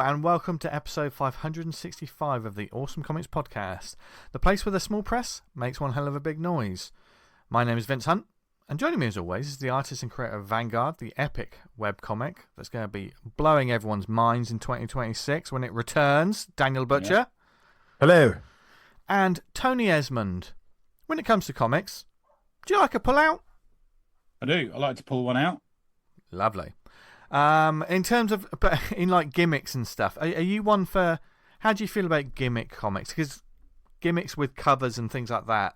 and welcome to episode 565 of the Awesome Comics Podcast, the place where the small press makes one hell of a big noise. My name is Vince Hunt, and joining me as always is the artist and creator of Vanguard, the epic webcomic that's going to be blowing everyone's minds in 2026 when it returns, Daniel Butcher. Yeah. Hello. And Tony Esmond. When it comes to comics, do you like a pull-out? I do. I like to pull one out. Lovely. In terms of, but in like gimmicks and stuff, are you one for, how do you feel about gimmick comics? Because gimmicks with covers and things like that.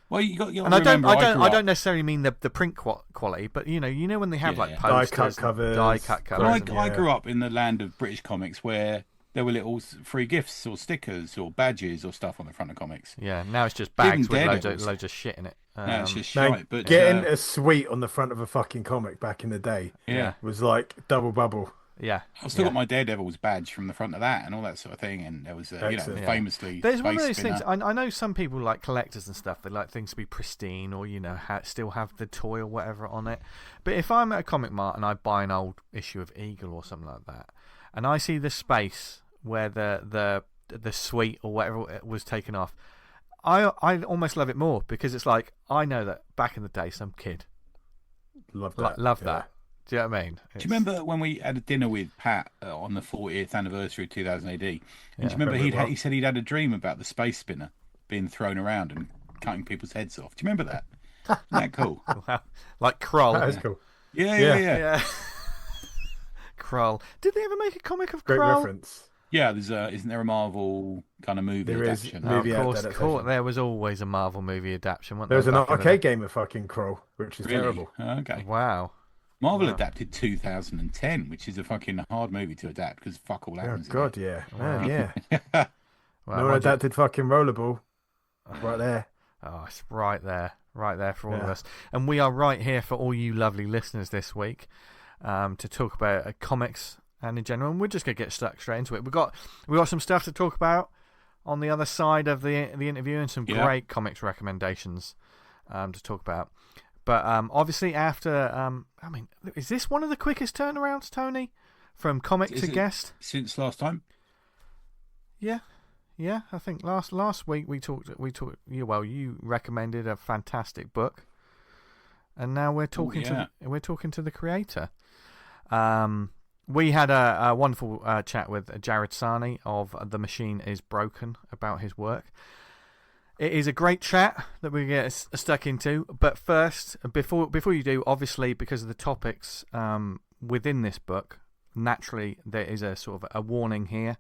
Well, you got and I don't necessarily mean the print quality, but you know when they have like posters, die cut covers. I grew up in the land of British comics where there were little free gifts or stickers or badges or stuff on the front of comics. Yeah, now it's just bags with loads of shit in it. No, it's just shite. But getting a sweet on the front of a fucking comic back in the day, was like double bubble. Yeah, I've still got my Daredevil's badge from the front of that and all that sort of thing. And there was, famously. There's one of those things. I know some people like collectors and stuff. They like things to be pristine or still have the toy or whatever on it. But if I'm at a comic mart and I buy an old issue of Eagle or something like that, and I see the space where the suite or whatever was taken off, I almost love it more because it's like I know that back in the day some kid loved that. Do you know what I mean? Do you remember when we had a dinner with Pat on the 40th anniversary of 2000 AD? And do you remember he said he'd had a dream about the space spinner being thrown around and cutting people's heads off? Do you remember that? Isn't that cool? Like Grell. That is cool. Yeah. Grell. Did they ever make a comic of Great Grell? reference. Yeah, isn't there a Marvel kind of movie adaptation? Of course, there was always a Marvel movie adaptation. There was an arcade game of fucking Grell, which is terrible. Okay. Wow. Marvel adapted 2010, which is a fucking hard movie to adapt because fuck all happens. Oh God, yeah. Wow. Yeah. No adapted fucking Rollerball. Right there. Oh, it's right there for all of us. And we are right here for all you lovely listeners this week to talk about comics and in general. And we're just going to get stuck straight into it. We've got some stuff to talk about on the other side of the interview and some great comics recommendations to talk about. But obviously after, is this one of the quickest turnarounds, Tony, from comic to guest? Since last time? Yeah, I think last week we talked. You recommended a fantastic book, and now we're talking to the creator. We had a wonderful chat with Jared Sarnie of The Machine Is Broken about his work. It is a great chat that we get stuck into. But first, before you do, obviously because of the topics within this book, naturally there is a sort of a warning here.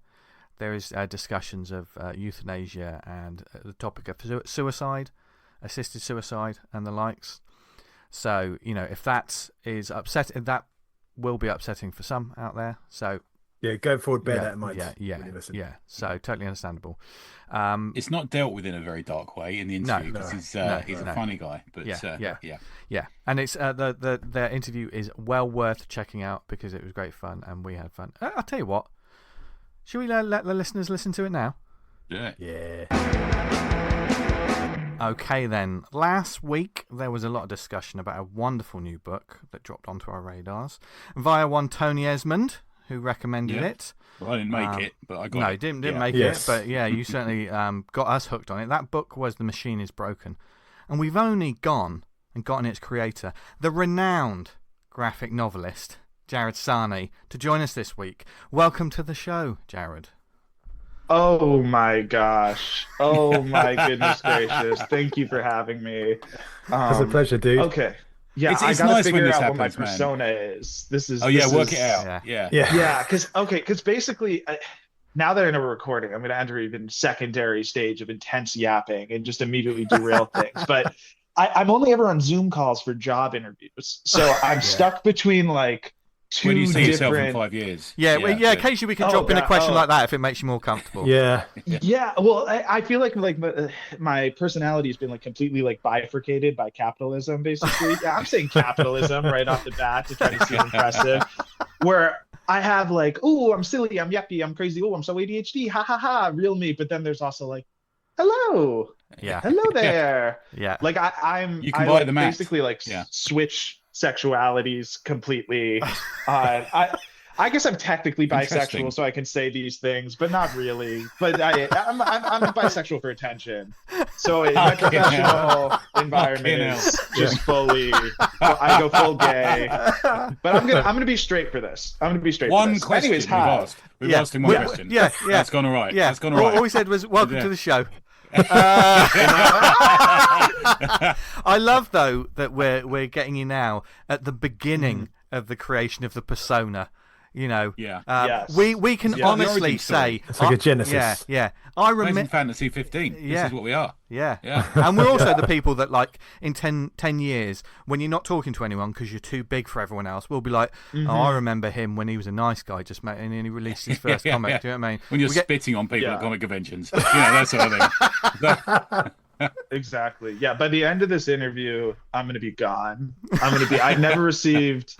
There is discussions of euthanasia and the topic of suicide, assisted suicide, and the likes. So if that is upsetting, that will be upsetting for some out there. So going forward, bear that in mind. Yeah. So totally understandable. It's not dealt with in a very dark way in the interview because he's a funny guy. But yeah. And it's the interview is well worth checking out because it was great fun and we had fun. I'll tell you what. Should we let the listeners listen to it now? Yeah. Okay then. Last week there was a lot of discussion about a wonderful new book that dropped onto our radars via one Tony Esmond, who recommended it. Well, I didn't make it, but I got it. No, didn't make it, but yeah, you certainly got us hooked on it. That book was The Machine Is Broken. And we've only gone and gotten its creator, the renowned graphic novelist, Jared Sarnie, to join us this week. Welcome to the show, Jared. Oh my gosh. Oh my goodness gracious. Thank you for having me. It's a pleasure, dude. Okay. Yeah, it's I gotta nice figure when this out happens, what my persona is. Work it out. Yeah, because basically, now that I know we're recording, I'm going to enter even secondary stage of intense yapping and just immediately derail things. But I'm only ever on Zoom calls for job interviews, so I'm stuck between like two Where do you see different... yourself in 5 years? Occasionally we can drop in a question like that if it makes you more comfortable. Yeah. Well, I feel like my personality has been like completely like bifurcated by capitalism, basically. I'm saying capitalism right off the bat to try to seem impressive. Where I have like, oh, I'm silly, I'm yuppie, I'm crazy, oh, I'm so ADHD, ha ha ha, real me. But then there's also like, hello, hello there. Like I'm basically like switch sexualities completely. I I guess I'm technically Interesting. bisexual, so I can say these things, but not really. But I'm bisexual for attention. So my professional environment is just fully. I go full gay. But I'm gonna be straight for this. I'm gonna be straight. One for this. question Anyways, we've asked him one question. Yeah. That's gone all right. Yeah. That's gone all right. All we said was welcome to the show. I love though that we're getting you now at the beginning of the creation of the persona. You know, yes. we can honestly say it's like a genesis. Yeah. I remember Amazing Fantasy 15. This is what we are. Yeah. And we're also the people that, like, in 10 years, when you're not talking to anyone because you're too big for everyone else, we'll be like, oh, I remember him when he was a nice guy, and he released his first comic. Do you know what I mean? When you're spitting on people at comic conventions, that sort of thing. Exactly. Yeah. By the end of this interview, I'm going to be gone. I've never received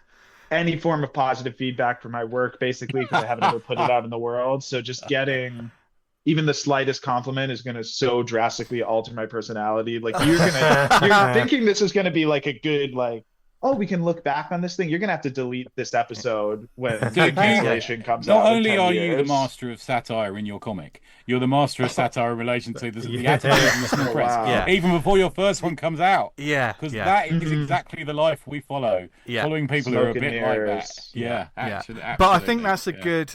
any form of positive feedback for my work, basically, because I haven't ever put it out in the world. So just getting even the slightest compliment is going to so drastically alter my personality. Like you're thinking this is going to be like a good, like, oh, we can look back on this thing. You're going to have to delete this episode when the cancellation comes out. Not only are you the master of satire in your comic, you're the master of satire in relation to the attitude in the small press. Wow. Even before your first one comes out. Yeah. Because that is exactly the life we follow. Yeah. Following people who are a bit like that. Yeah. Absolutely. But I think that's a good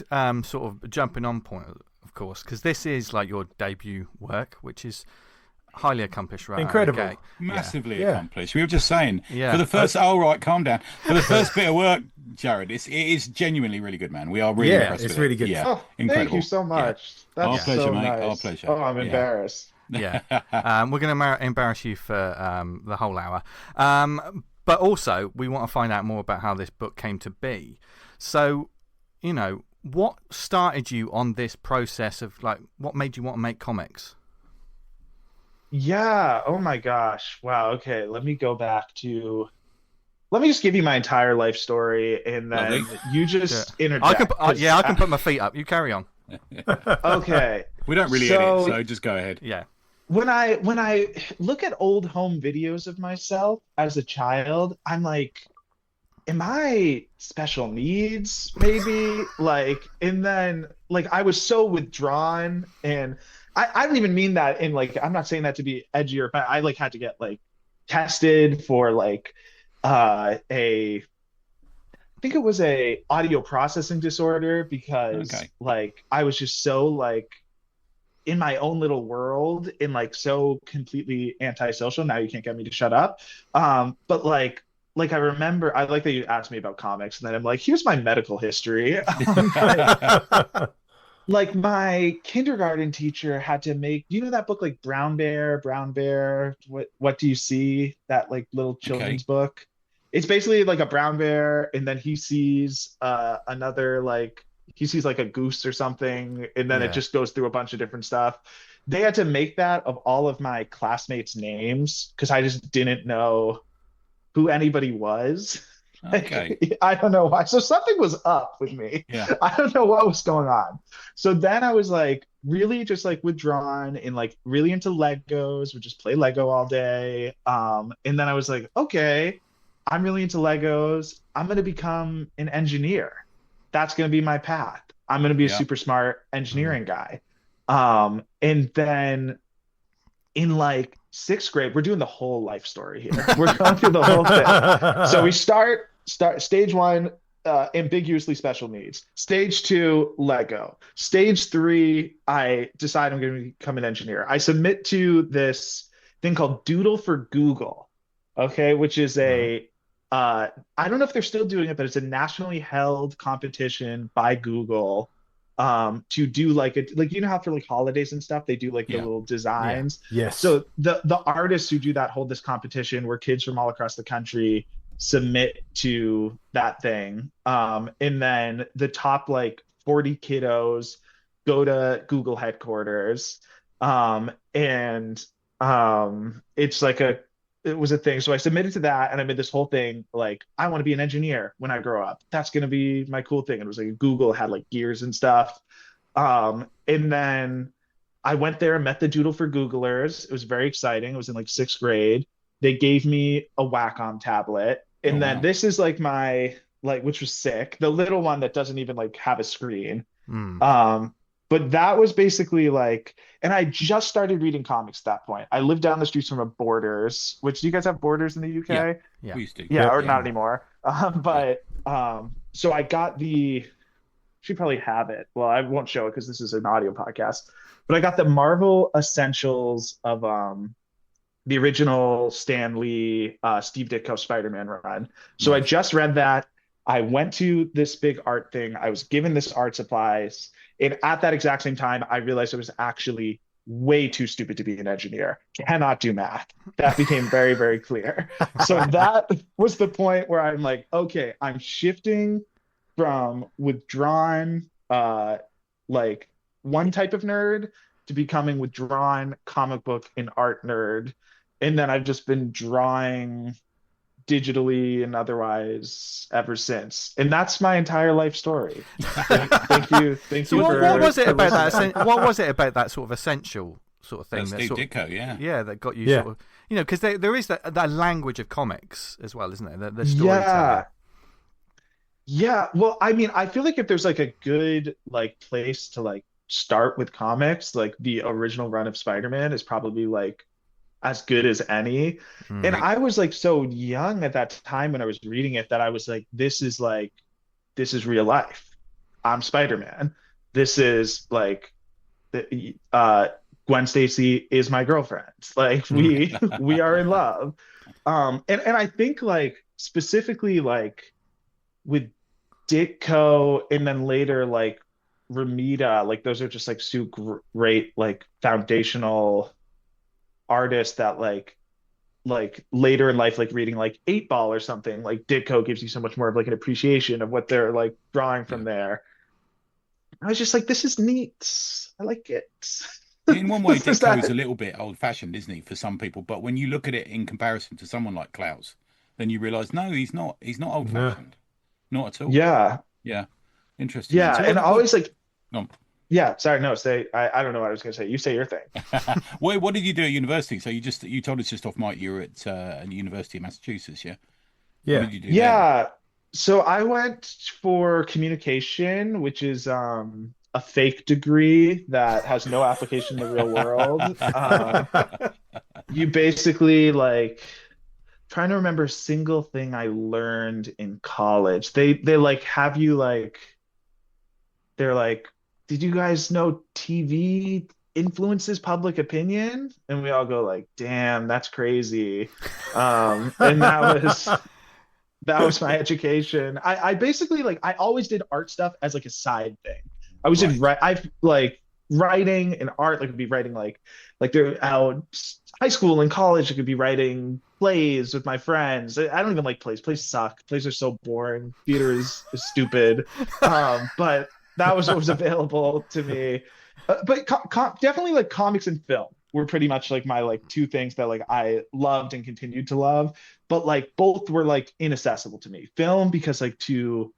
sort of jumping on point, of course, because this is like your debut work, which is highly accomplished, right? Incredible. Massively accomplished. We were just saying, for the first, right, calm down. For the first bit of work, Jared, it is genuinely really good, man. We are really impressed with it. It's really good. Oh, incredible. Thank you so much. That's our pleasure, so mate. nice. Our pleasure. Oh, I'm embarrassed. Yeah. We're going to embarrass you for the whole hour. But also, we want to find out more about how this book came to be. So, you know, what started you on this process of, like, what made you want to make comics? Yeah. Oh my gosh. Wow. Okay. Let me just give you my entire life story, and then you just interject. I can put my feet up. You carry on. Okay. We don't really edit, so just go ahead. Yeah. When I look at old home videos of myself as a child, I'm like, am I special needs? Maybe and then I was so withdrawn, and I don't even mean that in I'm not saying that to be edgy, but I had to get tested for I think it was a audio processing disorder, because I was just so in my own little world and so completely antisocial. Now you can't get me to shut up. But I remember, I like that you asked me about comics, and then I'm like, here's my medical history. My kindergarten teacher had to make, you know that book Brown Bear, what do you see? That little children's book. It's basically a brown bear, and then he sees he sees a goose or something, and then it just goes through a bunch of different stuff. They had to make that of all of my classmates' names because I just didn't know who anybody was. I don't know why. So something was up with me. Yeah. I don't know what was going on. So then I was really just withdrawn and really into Legos, would just play Lego all day. And then I was okay, I'm really into Legos. I'm going to become an engineer. That's going to be my path. I'm going to be a super smart engineering guy. And then in sixth grade, we're doing the whole life story here. We're going through the whole thing. So we start stage one, ambiguously special needs. Stage two, Lego. Stage three, I decide I'm going to become an engineer. I submit to this thing called Doodle for Google, which is I don't know if they're still doing it, but it's a nationally held competition by Google to do you know how for holidays and stuff they do the little designs. Yes. So the artists who do that hold this competition where kids from all across the country submit to that thing, and then the top 40 kiddos go to Google headquarters, and it was a thing. So I submitted to that, and I made this whole thing I want to be an engineer when I grow up. That's going to be my cool thing. And it was Google had gears and stuff. And then I went there and met the Doodle for Googlers. It was very exciting. It was in sixth grade. They gave me a Wacom tablet. And then this is my like which was sick. The little one that doesn't even like have a screen. Mm. But that was basically like, and I just started reading comics at that point. I lived down the street from a Borders, which do you guys have Borders in the UK? Yeah. We used to. Yeah, or not anymore. So I got should probably have it. Well, I won't show it because this is an audio podcast. But I got the Marvel Essentials of the original Stan Lee, Steve Ditko Spider-Man run. So I just read that. I went to this big art thing. I was given this art supplies. And at that exact same time, I realized I was actually way too stupid to be an engineer. Cannot do math. That became very, very clear. So that was the point where I'm like, okay, I'm shifting from withdrawn, like one type of nerd to becoming withdrawn comic book and art nerd. And then I've just been drawing digitally and otherwise ever since, and that's my entire life story. Thank you. So what was it about that? What was it about that sort of essential sort of thing? That's Steve Ditko, yeah, that got you sort of, because there is that language of comics as well, isn't there? The storytelling. Yeah. Well, I mean, I feel like if there's like a good like place to like start with comics, like the original run of Spider-Man is probably like as good as any. And I was like so young at that time when I was reading it that I was like, this is real life. I'm Spider-Man. This is like Gwen Stacy is my girlfriend. Like we are in love. And I think like specifically like with Ditko and then later like Ramita, like those are just like super great like foundational artists that like later in life, like reading like 8-Ball or something, like Ditko gives you so much more of like an appreciation of what they're like drawing from there. I was just like, this is neat. I like it. In one way, Ditko is a little bit old-fashioned, isn't he, for some people? But when you look at it in comparison to someone like Klaus, then you realize, no, he's not old-fashioned. No. Not at all. Yeah. Interesting. Yeah, so and always like. No. Yeah, sorry, no, I don't know what I was going to say. You say your thing. What did you do at university? So you told us just off mic you were at the University of Massachusetts, yeah? Yeah. What did you do there? So I went for communication, which is a fake degree that has no application in the real world. You basically like trying to remember a single thing I learned in college. They like have you like they're like, did you guys know TV influences public opinion? And we all go like, damn, that's crazy. And that was my education. I basically like, I always did art stuff as like a side thing. I was I've like writing and art, like would be writing like they're out high school and college, I could be writing plays with my friends. I don't even like plays. Plays suck. Plays are so boring. Theater is stupid. But that was what was available to me. But definitely like comics and film were pretty much like my like two things that like I loved and continued to love. But like both were like inaccessible to me. Film, because like to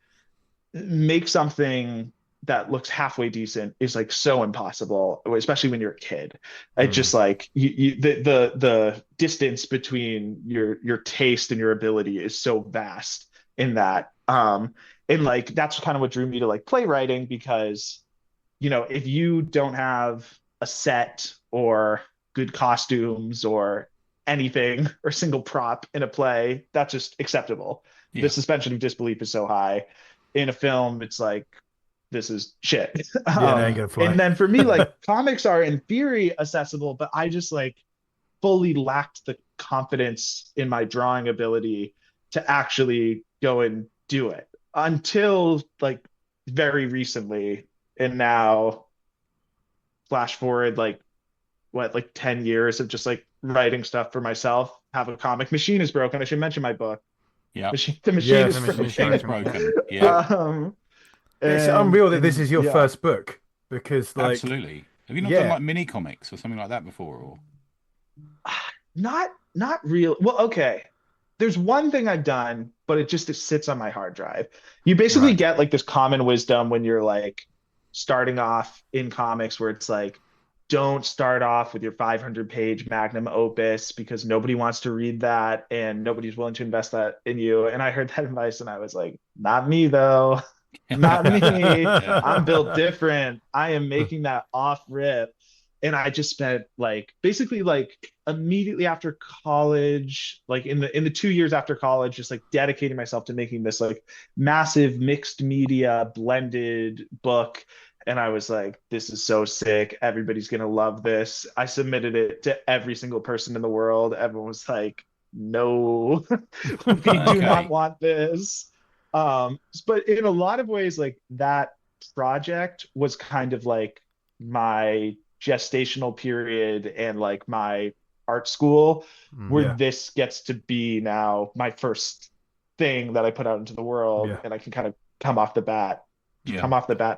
make something that looks halfway decent is like so impossible, especially when you're a kid. It just like the distance between your taste and your ability is so vast in that. And like that's kind of what drew me to like playwriting, because if you don't have a set or good costumes or anything or single prop in a play, that's just acceptable. The suspension of disbelief is so high. In a film, it's like, this is shit. And then for me, like comics are in theory accessible, but I just like fully lacked the confidence in my drawing ability to actually go and do it until like very recently. And now flash forward like 10 years of just like writing stuff for myself. Have a comic. Machine is broken. I should mention my book. Yeah. The machine is broken. Yeah. It's unreal that this is your first book, because like absolutely. Have you not done like mini comics or something like that before? Or not real. Well, okay. There's one thing I've done, but it sits on my hard drive. You basically get like this common wisdom when you're like starting off in comics, where it's like, don't start off with your 500-page magnum opus because nobody wants to read that and nobody's willing to invest that in you. And I heard that advice and I was like, not me though. Not me. I'm built different. I am making that off rip. And I just spent like basically like immediately after college, like in the 2 years after college, just like dedicating myself to making this like massive mixed media blended book. And I was like, this is so sick. Everybody's going to love this. I submitted it to every single person in the world. Everyone was like, no, we do not want this. But in a lot of ways, like that project was kind of like my gestational period and like my art school where this gets to be now my first thing that I put out into the world. And I can kind of come off the bat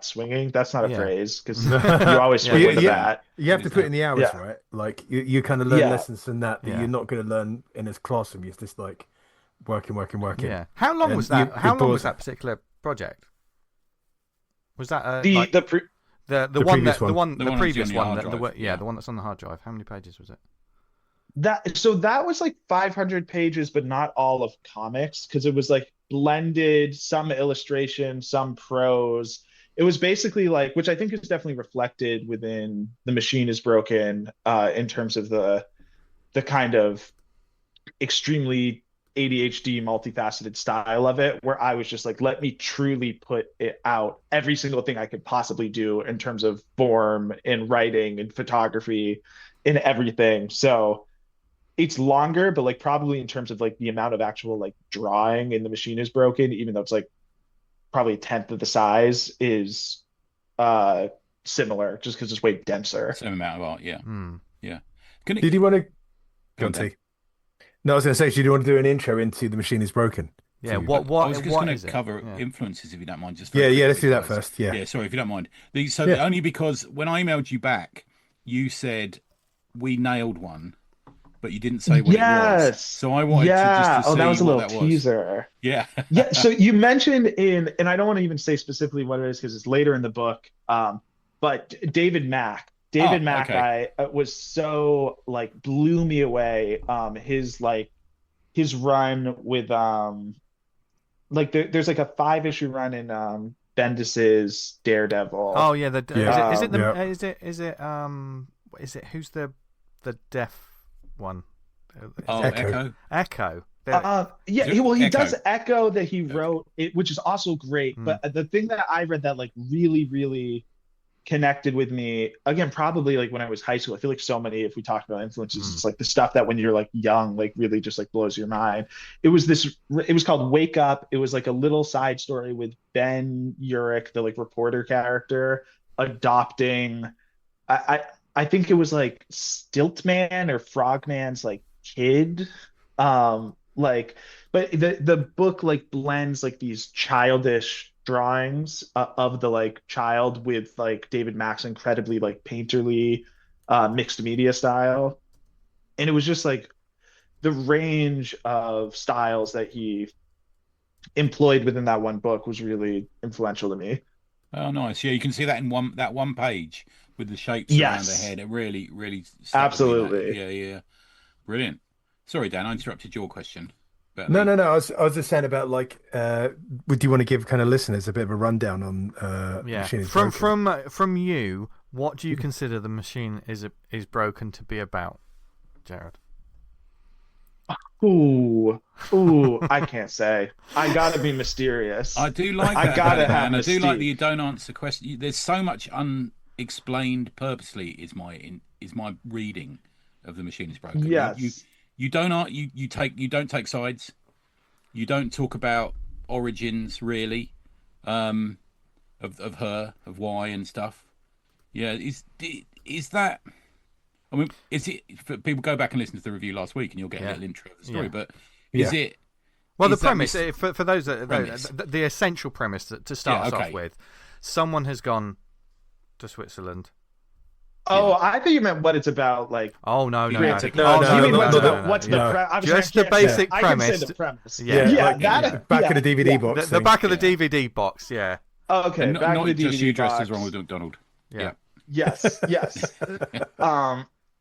swinging. That's not a phrase because you always swing with the bat. You have to put in the hours, right? Like you kind of learn lessons from that you're not going to learn in a classroom. You're just like working. Yeah. How long was that? How long was that particular project? Was that the one previous one that's on the hard drive? How many pages was it? That was like 500 pages, but not all of comics because it was like blended, some illustration, some prose. It was basically like, which I think is definitely reflected within The Machine is Broken, in terms of the kind of extremely ADHD multifaceted style of it, where I was just like, let me truly put it out, every single thing I could possibly do in terms of form and writing and photography and everything. So it's longer, but like probably in terms of like the amount of actual like drawing in The Machine is Broken, even though it's like probably a tenth of the size, is similar just because it's way denser. Same amount of art, yeah. Yeah. Did you want to go on, T? No, I was going to say, do you want to do an intro into The Machine is Broken? Yeah, I was just going to cover influences, if you don't mind. Just let's do that first. Yeah, sorry, if you don't mind. Only because when I emailed you back, you said we nailed one, but you didn't say what it was. So I wanted to just to see that was a little that teaser. Yeah. So you mentioned and I don't want to even say specifically what it is because it's later in the book, but David Mack. I was so like blew me away. His run with like there's like a 5-issue run in Bendis's Daredevil. Oh yeah, is it who's the deaf one? Echo. He does Echo that he wrote, which is also great. But the thing that I read that like really, really connected with me, again, probably like when I was high school, I feel like so many, if we talk about influences, it's like the stuff that when you're like young, like really just like blows your mind. It was called Wake Up. It was like a little side story with Ben Urich, the like reporter character, adopting, I think it was like Stiltman or Frogman's like kid. But the book like blends like these childish drawings of the like child with like David Mack's incredibly like painterly mixed media style. And it was just like the range of styles that he employed within that one book was really influential to me. Oh, nice. Yeah, you can see that in one page with the shapes around the head. It really, really... Absolutely. Yeah. Brilliant. Sorry, Dan, I interrupted your question. No. I was just saying about like, would you want to give kind of listeners a bit of a rundown on Machine is Broken? From you, what do you consider The Machine is Broken to be about, Jared? Ooh, I can't say. I gotta be mysterious. I do like that. I do like that you don't answer questions. There's so much unexplained purposely. Is my reading of The Machine is Broken. Yes. You don't take sides. You don't talk about origins really, of her, of why and stuff. Yeah, is that? I mean, is it? People go back and listen to the review last week, and you'll get a little intro of the story. But is it? Well, the premise for those the essential premise to start us off with, someone has gone to Switzerland. Oh, I thought you meant what it's about, like. Oh no! What's the just the basic premise? I can say the premise. Back of the DVD box. The back of the DVD box. Yeah. Oh, okay. And not just you dressed as Ronald McDonald. Yeah. Yes.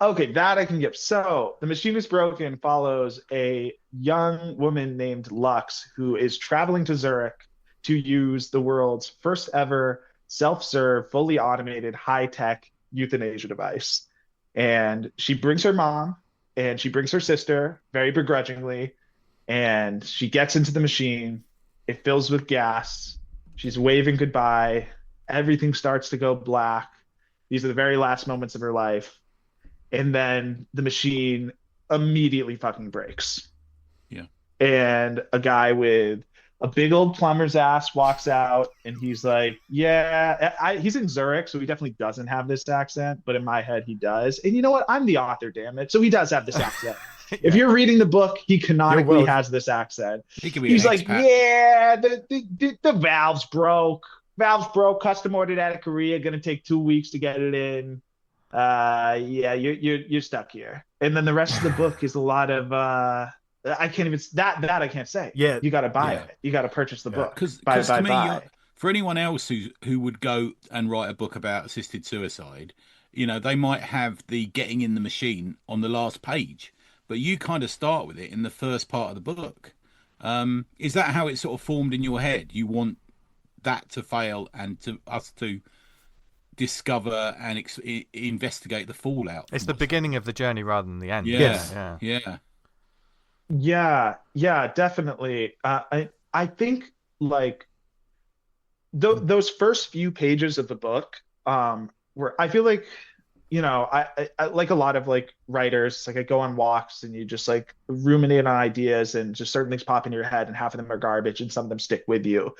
Okay, that I can give. So, The Machine is Broken follows a young woman named Lux who is traveling to Zurich to use the world's first ever self-serve, fully automated, high-tech euthanasia device. And she brings her mom and she brings her sister very begrudgingly, and she gets into the machine. It fills with gas. She's waving goodbye. Everything starts to go black. These are the very last moments of her life. And then the machine immediately fucking breaks. Yeah. And a guy with a big old plumber's ass walks out, and he's like, yeah, he's in Zurich, so he definitely doesn't have this accent, but in my head he does. And you know what? I'm the author, damn it. So he does have this accent. Yeah. If you're reading the book, he canonically has this accent. He's like, yeah, the valves broke. Custom ordered out of Korea, gonna take 2 weeks to get it in. Yeah, you're stuck here. And then the rest of the book is a lot of I can't even that I can't say. Yeah, you got to buy it. You got to purchase the book. Because to me, for anyone else who would go and write a book about assisted suicide, they might have the getting in the machine on the last page, but you kind of start with it in the first part of the book. Is that how it sort of formed in your head? You want that to fail and to us to discover and investigate the fallout. It's the beginning of the journey rather than the end. Yeah, definitely. I think like those first few pages of the book, where I feel like, I like a lot of like writers, like I go on walks and you just like ruminate on ideas and just certain things pop in your head and half of them are garbage and some of them stick with you.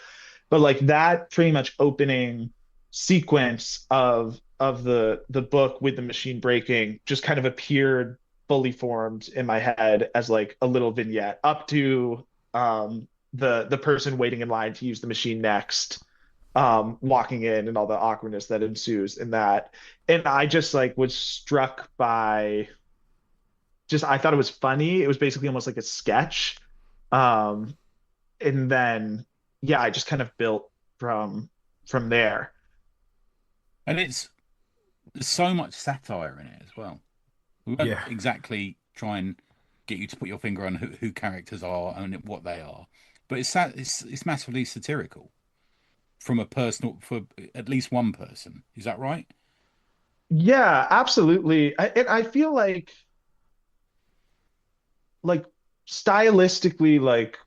But like that pretty much opening sequence of the book with the machine breaking just kind of appeared fully formed in my head as like a little vignette up to the person waiting in line to use the machine next, walking in and all the awkwardness that ensues in that. And I just like was struck by I thought it was funny. It was basically almost like a sketch. And then I just kind of built from there. And there's so much satire in it as well. We won't exactly try and get you to put your finger on who characters are and what they are, but it's massively satirical for at least one person. Is that right? Yeah, absolutely. I feel like stylistically, like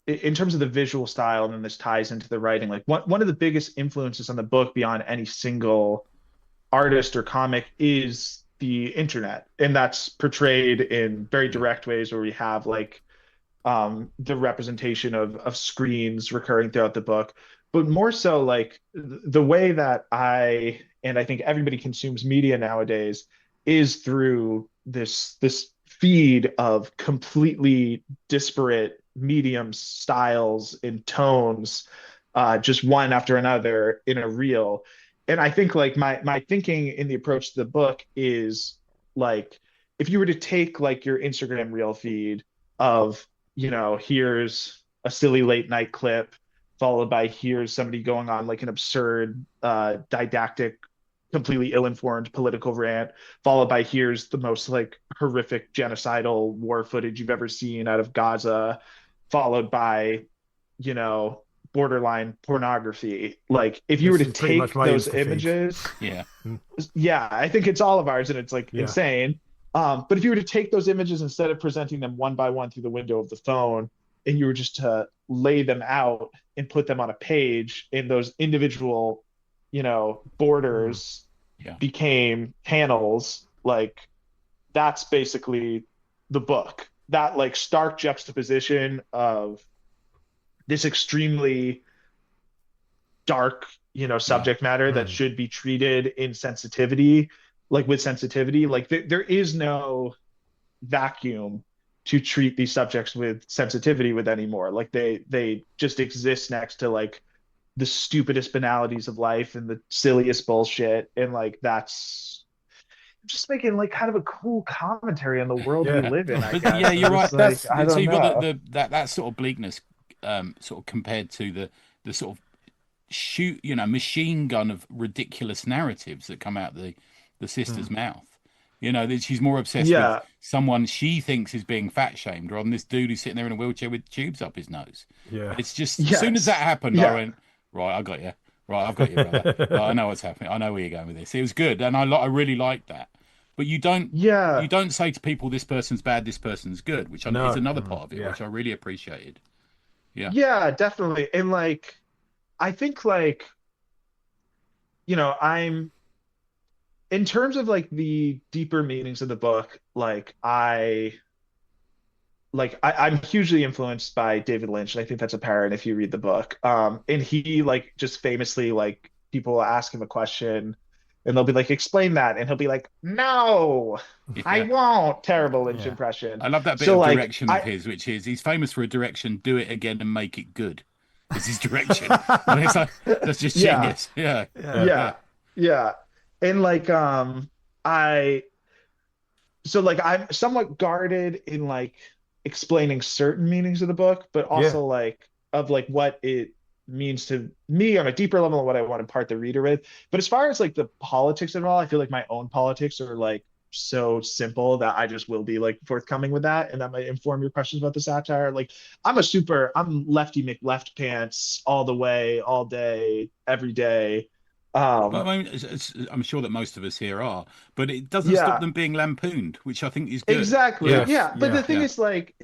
in terms of the visual style, and then this ties into the writing, like one of the biggest influences on the book beyond any single artist or comic is the internet, and that's portrayed in very direct ways where we have like the representation of screens recurring throughout the book, but more so like the way that I think everybody consumes media nowadays is through this feed of completely disparate mediums, styles, and tones, just one after another in a reel. And I think like my thinking in the approach to the book is like, if you were to take like your Instagram reel feed of, here's a silly late night clip, followed by here's somebody going on like an absurd, didactic, completely ill-informed political rant, followed by here's the most like horrific genocidal war footage you've ever seen out of Gaza, followed by, borderline pornography. Like if you were to take those images, I think it's all of ours and it's like insane. But if you were to take those images, instead of presenting them one by one through the window of the phone, and you were just to lay them out and put them on a page, and those individual, borders became panels, like that's basically the book. That like stark juxtaposition of this extremely dark, subject matter that should be treated in sensitivity, like with sensitivity. Like there is no vacuum to treat these subjects with sensitivity with anymore. Like they just exist next to like the stupidest banalities of life and the silliest bullshit. And like that's just making like kind of a cool commentary on the world we live in, I guess. Yeah, you're right. Like, so you've got that sort of bleakness, sort of compared to the sort of machine gun of ridiculous narratives that come out the sister's mouth. That she's more obsessed with someone she thinks is being fat shamed, rather than this dude who's sitting there in a wheelchair with tubes up his nose. Yeah, it's just as soon as that happened, I went, right, I got you. Right, I've got you, brother. Right, I know what's happening. I know where you're going with this. It was good, and I really liked that. But you don't say to people, this person's bad, this person's good, which is another part of it, which I really appreciated. Yeah, definitely. And like, I think like, I'm, in terms of like the deeper meanings of the book, I'm hugely influenced by David Lynch, and I think that's apparent if you read the book. And he like just famously, like, people will ask him a question and they'll be like, explain that, and he'll be like, no, I won't. Terrible Lynch impression. I love that bit of direction of his, which is he's famous for a direction, do it again and make it good. It's his direction. And it's like, that's just genius. Yeah. And like I'm somewhat guarded in like explaining certain meanings of the book, but also like of like what it means to me on a deeper level and what I want to impart the reader with. But as far as like the politics of it all, I feel like my own politics are like so simple that I just will be like forthcoming with that, and that might inform your questions about the satire. Like I'm lefty McLeft pants all the way, all day, every day. But I mean, I'm sure that most of us here are, but it doesn't stop them being lampooned, which I think is good. Exactly. Yeah. But the thing is, like,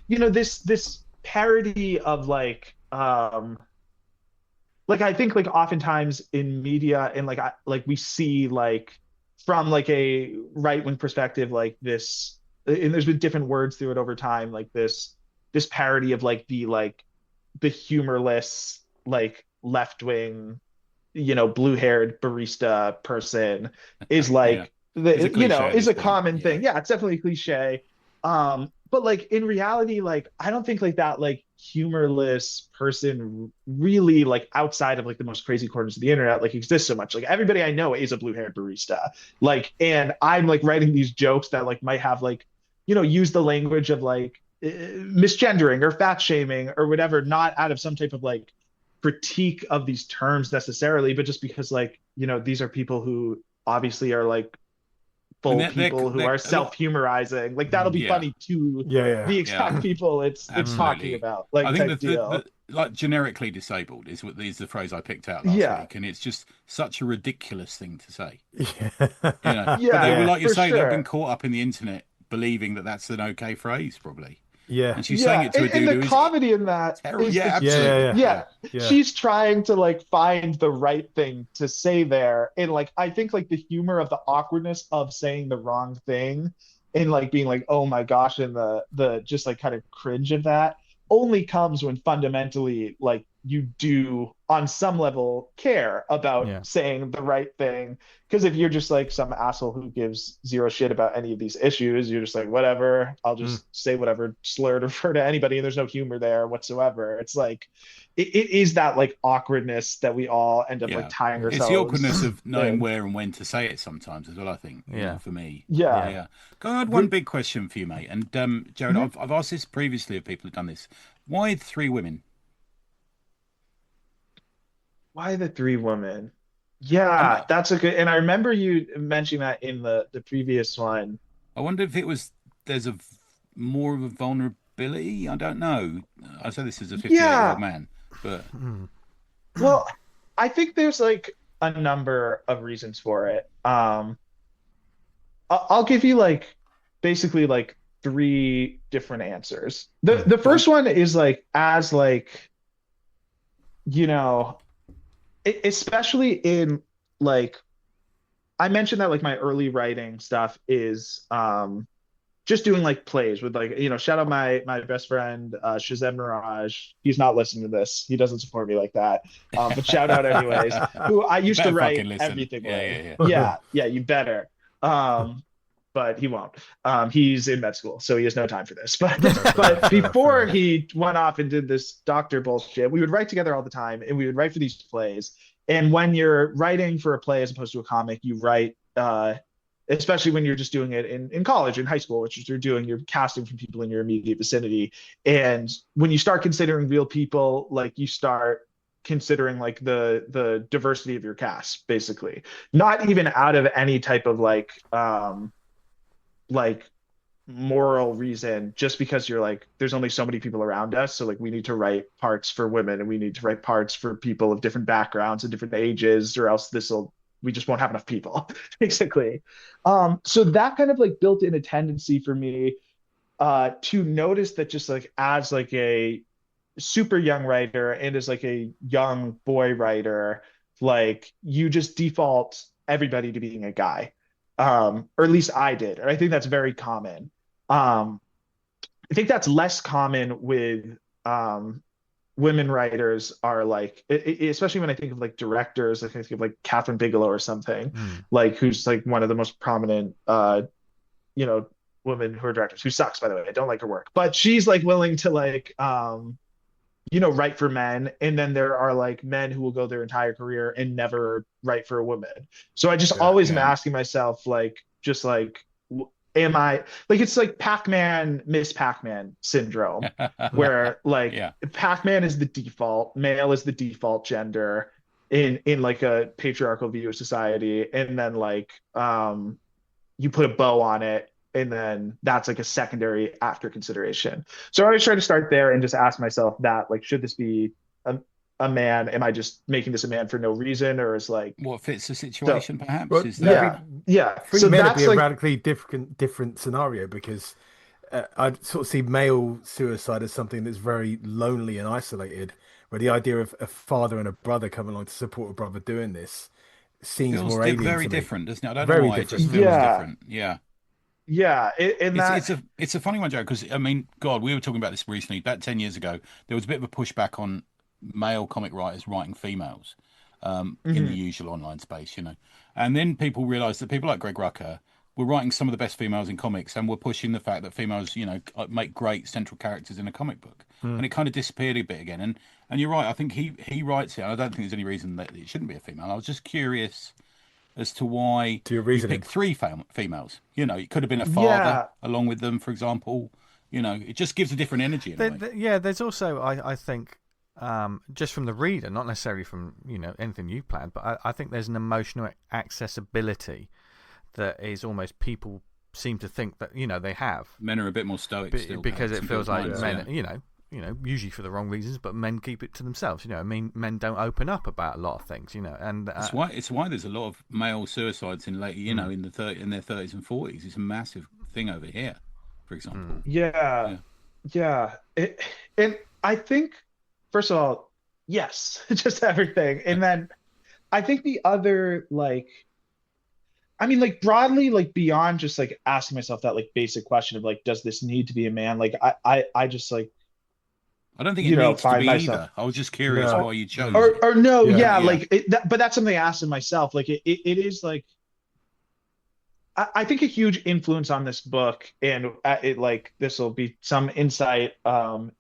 this parody of like I think like oftentimes in media and like we see like from like a right-wing perspective, like this, and there's been different words through it over time, like this parody of like the humorless, like left-wing, blue-haired barista person is like is a common thing. Yeah, it's definitely a cliche. But like in reality, like I don't think like that like humorless person really like outside of like the most crazy corners of the internet like exists so much. Like everybody I know is a blue-haired barista. Like, and I'm like writing these jokes that like might have like, use the language of like misgendering or fat shaming or whatever, not out of some type of like critique of these terms necessarily, but just because like these are people who obviously are like full people who are self-humorizing. Like that'll be funny to the exact people it's talking about. Like I think the like generically disabled is the phrase I picked out last week, and it's just such a ridiculous thing to say. But they were, like you say, they've been caught up in the internet believing that that's an okay phrase, probably. Yeah, and she's saying it to a dude and the comedy in that is absolutely. She's trying to like find the right thing to say there, and like I think like the humor of the awkwardness of saying the wrong thing, and like being like, oh my gosh, and the just like kind of cringe of that only comes when fundamentally like you do on some level care about saying the right thing. Because if you're just like some asshole who gives zero shit about any of these issues, you're just like, whatever, I'll just say whatever slur to refer to anybody, and there's no humor there whatsoever. It's like it is that like awkwardness that we all end up like tying ourselves. It's the awkwardness of knowing where and when to say it sometimes as well, I think. For me. Yeah. I had one big question for you, mate. And Jared, I've asked this previously of people who've done this. Why 3 women? Why the 3 women? Yeah, that's a good. And I remember you mentioning that in the previous one. I wonder if there's more of a vulnerability. I don't know. I say this as a 58-year-old man, but well, I think there's like a number of reasons for it. I'll give you like basically like 3 different answers. The first one is like as like especially in like I mentioned that like my early writing stuff is just doing like plays with like shout out my best friend Shazam Mirage. He's not listening to this, he doesn't support me like that, but shout out anyways. Who I used to write everything with. Yeah, you better. But he won't. He's in med school, so he has no time for this. But before he went off and did this doctor bullshit, we would write together all the time, and we would write for these plays. And when you're writing for a play as opposed to a comic, you write, especially when you're just doing it in college, in high school, which is you're casting from people in your immediate vicinity. And when you start considering real people, like you start considering like the diversity of your cast, basically. Not even out of any type of like moral reason, just because you're like, there's only so many people around us, so like we need to write parts for women and we need to write parts for people of different backgrounds and different ages, or else we just won't have enough people, basically. So that kind of like built in a tendency for me to notice that, just like as like a super young writer and as like a young boy writer, like you just default everybody to being a guy, or at least I did, and I think that's very common. I think that's less common with women writers, are like, especially when I think of like directors. I think of like Catherine Bigelow or something, like who's like one of the most prominent women who are directors, who sucks, by the way. I don't like her work, but she's like willing to like write for men, and then there are like men who will go their entire career and never write for a woman. So I just always am asking myself, like, just like, am I like, it's like Pac-Man, Miss Pac-Man syndrome, where like Pac-Man is the default, male is the default gender in like a patriarchal view of society, and then like you put a bow on it, and then that's like a secondary after consideration. So I always try to start there and just ask myself that, like, should this be a man? Am I just making this a man for no reason, or is like what fits the situation? So, perhaps well, is that... For men, it'd be a radically different scenario, because I sort of see male suicide as something that's very lonely and isolated, where the idea of a father and a brother coming along to support a brother doing this seems more alien very to me. different, doesn't it? I don't know why. Different. It just feels different. It's a funny one, Joe, because I mean, God, we were talking about this recently. About 10 years ago, there was a bit of a pushback on male comic writers writing females in the usual online space, and then people realized that people like Greg Rucka were writing some of the best females in comics, and were pushing the fact that females, make great central characters in a comic book, and it kind of disappeared a bit again. And you're right. I think he writes it. I don't think there's any reason that it shouldn't be a female. I was just curious as to why you picked three females. It could have been a father along with them, for example. It just gives a different energy. There's also, I think, just from the reader, not necessarily from anything you planned, but I think there's an emotional accessibility that is almost, people seem to think that they have. Men are a bit more stoic still, because it feels like men, usually for the wrong reasons, but men keep it to themselves. Men don't open up about a lot of things. And it's why there's a lot of male suicides in late, in their 30s and 40s. It's a massive thing over here, for example. And I think, first of all, yes, just everything. And then I think the other, broadly, beyond just asking myself that basic question of does this need to be a man? I just I don't think it needs to be either. I was just curious why you chose it. Or no, but that's something I asked in myself. It is I think a huge influence on this book, and this will be some insight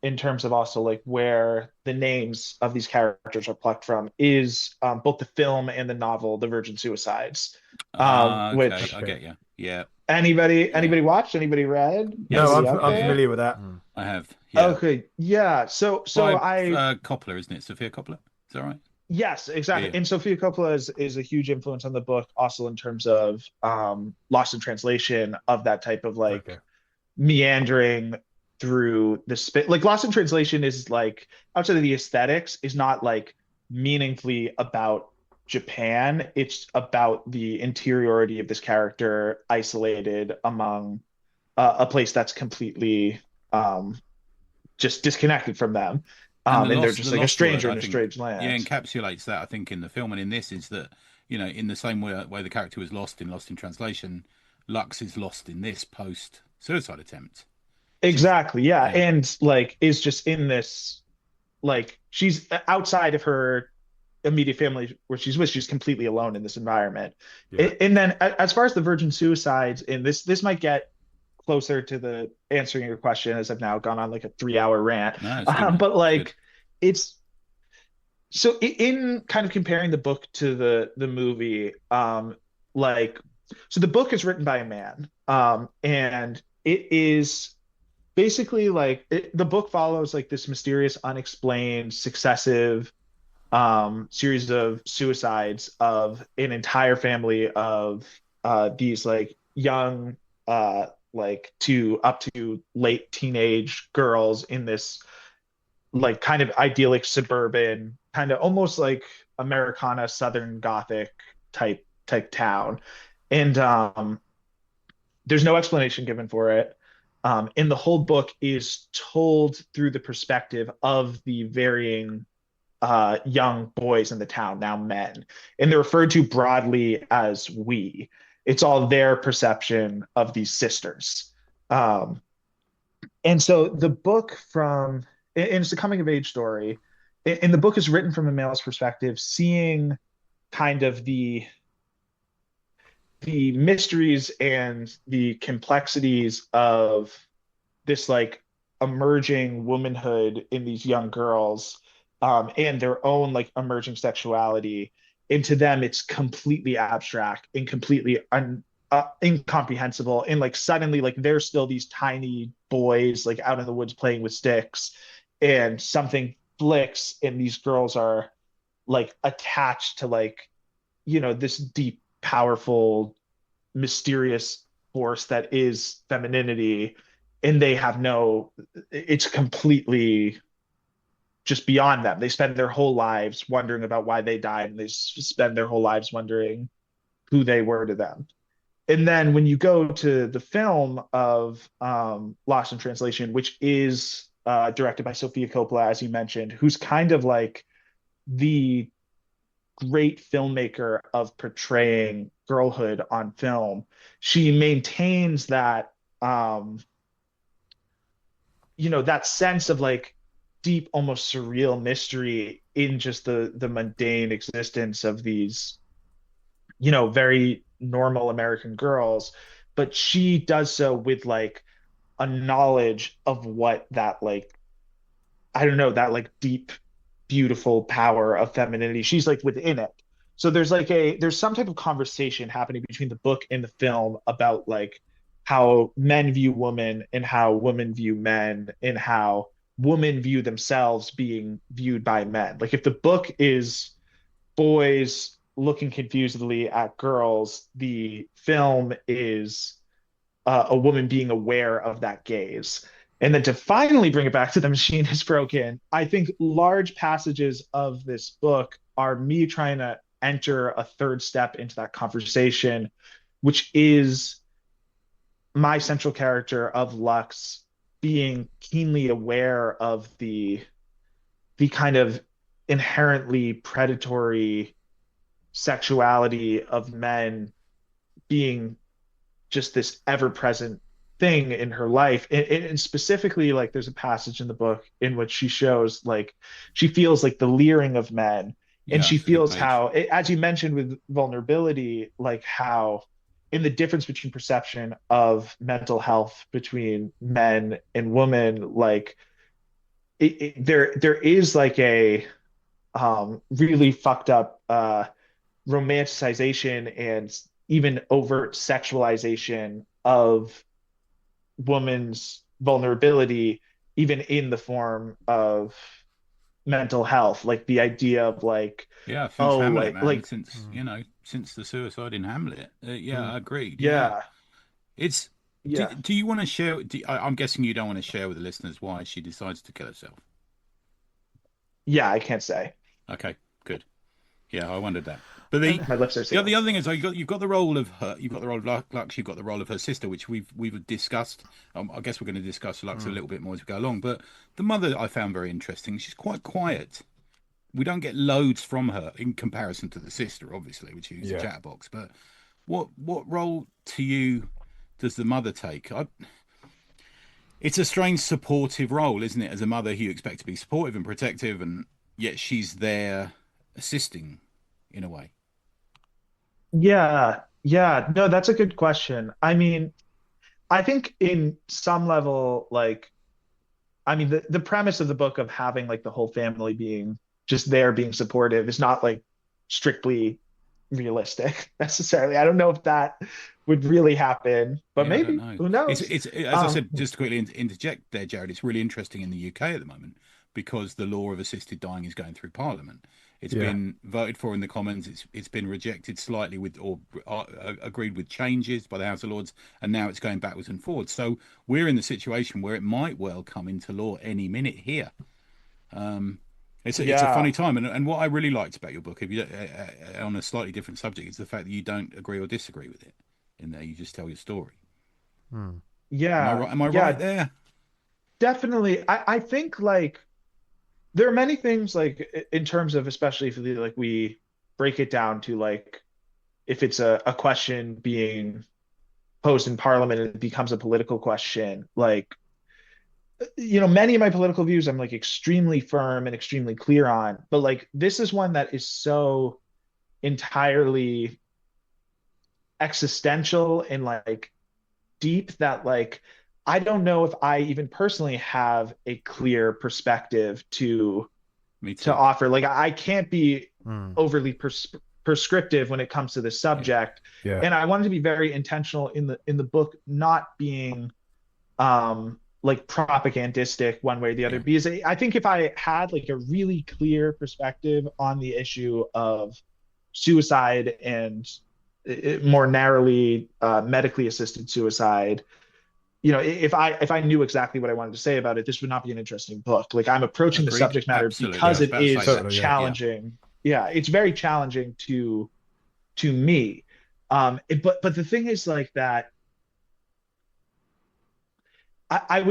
in terms of also where the names of these characters are plucked from, is both the film and the novel The Virgin Suicides. Which I get you. Yeah. Anybody watched? Anybody read? No, I'm familiar with that. I have. Yeah. Okay. Yeah. So Coppola, isn't it? Sophia Coppola. Is that right? Yes, exactly. Yeah. And Sophia Coppola is a huge influence on the book, also in terms of Lost in Translation, of that type of meandering through the spit. Lost in Translation is outside of the aesthetics, is not meaningfully about Japan. It's about the interiority of this character isolated among a place that's completely just disconnected from them. And they're just a stranger in a strange land. Yeah, encapsulates that, I think, in the film and in this, is that, in the same way the character was lost in Translation, Lux is lost in this post-suicide attempt. Exactly, yeah. And, is just in this, she's outside of her immediate family where she's with. She's completely alone in this environment. Yeah. And then, as far as the Virgin Suicides, and this might get closer to the answering your question, as I've now gone on a 3-hour rant. No, but it's so in kind of comparing the book to the movie, so the book is written by a man, and it is basically the book follows this mysterious, unexplained, successive series of suicides of an entire family of these like young like to up to late teenage girls in this like kind of idyllic suburban kind of almost like Americana Southern Gothic type town. And there's no explanation given for it. And the whole book is told through the perspective of the varying young boys in the town, now men. And they're referred to broadly as we. It's all their perception of these sisters. And so the book and it's a coming of age story. And the book is written from a male's perspective, seeing kind of the mysteries and the complexities of this like emerging womanhood in these young girls, and their own like emerging sexuality. And to them it's completely abstract and completely incomprehensible, and like suddenly like they're still these tiny boys like out in the woods playing with sticks, and something flicks and these girls are like attached to like this deep, powerful, mysterious force that is femininity, and they have it's completely just beyond them. They spend their whole lives wondering about why they died, and they spend their whole lives wondering who they were to them. And then when you go to the film of Lost in Translation, which is directed by Sofia Coppola, as you mentioned, who's kind of like the great filmmaker of portraying girlhood on film, she maintains that that sense of like deep, almost surreal mystery in just the mundane existence of these very normal American girls, but she does so with like a knowledge of what that like I don't know, that like deep, beautiful power of femininity, she's like within it. So there's some type of conversation happening between the book and the film about like how men view women and how women view men and how women view themselves being viewed by men. Like if the book is boys looking confusedly at girls, the film is a woman being aware of that gaze. And then to finally bring it back to The Machine is Broken, I think large passages of this book are me trying to enter a third step into that conversation, which is my central character of Lux being keenly aware of the kind of inherently predatory sexuality of men being just this ever-present thing in her life. And specifically, like there's a passage in the book in which she shows like she feels like the leering of men, and she feels how, as you mentioned with vulnerability, like how in the difference between perception of mental health between men and women, like there is like a really fucked up romanticization and even overt sexualization of woman's vulnerability, even in the form of mental health, like the idea of like since Hamlet, man, like since the suicide in Hamlet, I agree. It's do you want to share? I'm guessing you don't want to share with the listeners why she decides to kill herself. I can't say. Okay, good. I wondered that. But my lips are sealed. The other thing is, you've got the role of her, you've got the role of Lux, you've got the role of her sister, which we've discussed. I guess we're going to discuss Lux a little bit more as we go along. But the mother I found very interesting. She's quite quiet. We don't get loads from her in comparison to the sister, obviously, which is a chatterbox. But what role to you does the mother take? It's a strange supportive role, isn't it? As a mother, who you expect to be supportive and protective, and yet she's there assisting in a way. No, that's a good question. I mean, I think in some level, like, I mean, the premise of the book of having like the whole family being just there being supportive is not like strictly realistic necessarily. I don't know if that would really happen, but maybe, who knows? It's as I said, just to quickly interject there, Jared, it's really interesting in the UK at the moment because the law of assisted dying is going through Parliament. It's been voted for in the Commons. It's been rejected slightly agreed with changes by the House of Lords, and now it's going backwards and forwards. So we're in the situation where it might well come into law any minute here. It's a funny time, and what I really liked about your book, if you on a slightly different subject, is the fact that you don't agree or disagree with it. In there, you just tell your story. Yeah, am I right there? Definitely. I think like there are many things like in terms of, especially if we break it down to like if it's a question being posed in Parliament and it becomes a political question, like many of my political views I'm like extremely firm and extremely clear on, but like this is one that is so entirely existential and like deep that like I don't know if I even personally have a clear perspective to offer. Like I can't be overly prescriptive when it comes to the subject. And I wanted to be very intentional in the book not being like propagandistic one way or the other, because I think if I had like a really clear perspective on the issue of suicide and more narrowly medically assisted suicide, if I knew exactly what I wanted to say about it, this would not be an interesting book. Like I'm approaching the subject matter because it is challenging. It's very challenging to me. But the thing is like that I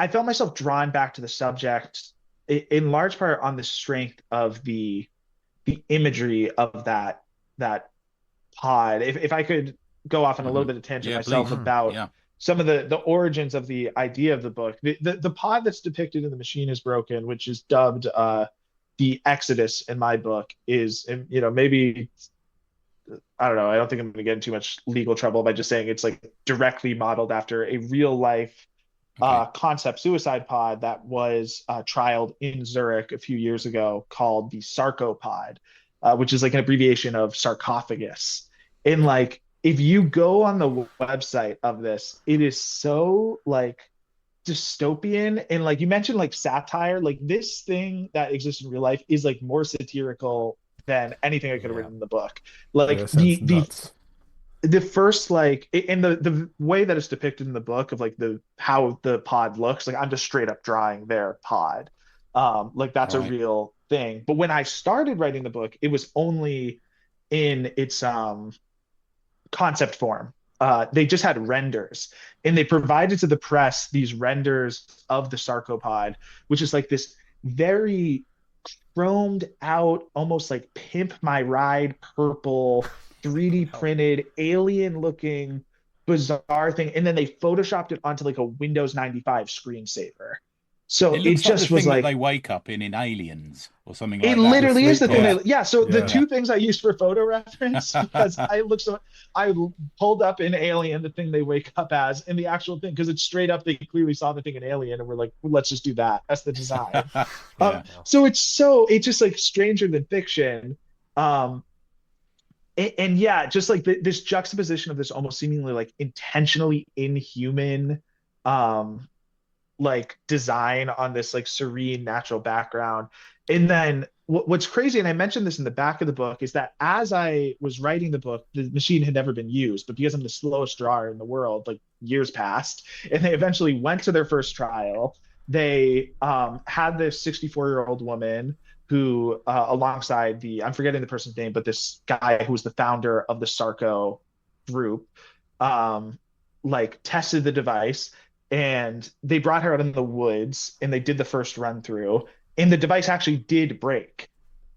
felt myself drawn back to the subject in large part on the strength of the imagery of that pod. If I could go off on a little bit of tangent myself about some of the origins of the idea of the book. The pod that's depicted in The Machine is Broken, which is dubbed the Exodus in my book, is, maybe, I don't know, I don't think I'm going to get in too much legal trouble by just saying it's like directly modeled after a real life concept suicide pod that was trialed in Zurich a few years ago called the sarcopod, which is like an abbreviation of sarcophagus. And like, if you go on the website of this, it is so like dystopian. And like you mentioned, like satire, like this thing that exists in real life is like more satirical than anything I could have written in the book. Like the first, like, in the way that it's depicted in the book of like how the pod looks, like I'm just straight up drawing their pod. Like that's a real thing. But when I started writing the book, it was only in its concept form. They just had renders, and they provided to the press these renders of the sarcopod, which is like this very chromed out, almost like Pimp My Ride purple 3D printed alien looking bizarre thing, and then they photoshopped it onto like a Windows 95 screensaver. So it just was like they wake up in Aliens or something like that. It literally is the thing. The two things I used for photo reference, because I pulled up in Alien the thing they wake up as, and the actual thing, because it's straight up, they clearly saw the thing in Alien and we're like, well, let's just do that. That's the design. So it's just like stranger than fiction. And just like this juxtaposition of this almost seemingly like intentionally inhuman like design on this like serene natural background. And then what's crazy, and I mentioned this in the back of the book, is that as I was writing the book, the machine had never been used, but because I'm the slowest drawer in the world, like years passed, and they eventually went to their first trial. They had this 64-year-old woman who, alongside I'm forgetting the person's name, but this guy who was the founder of the Sarco group, like tested the device, and they brought her out in the woods and they did the first run through, and the device actually did break.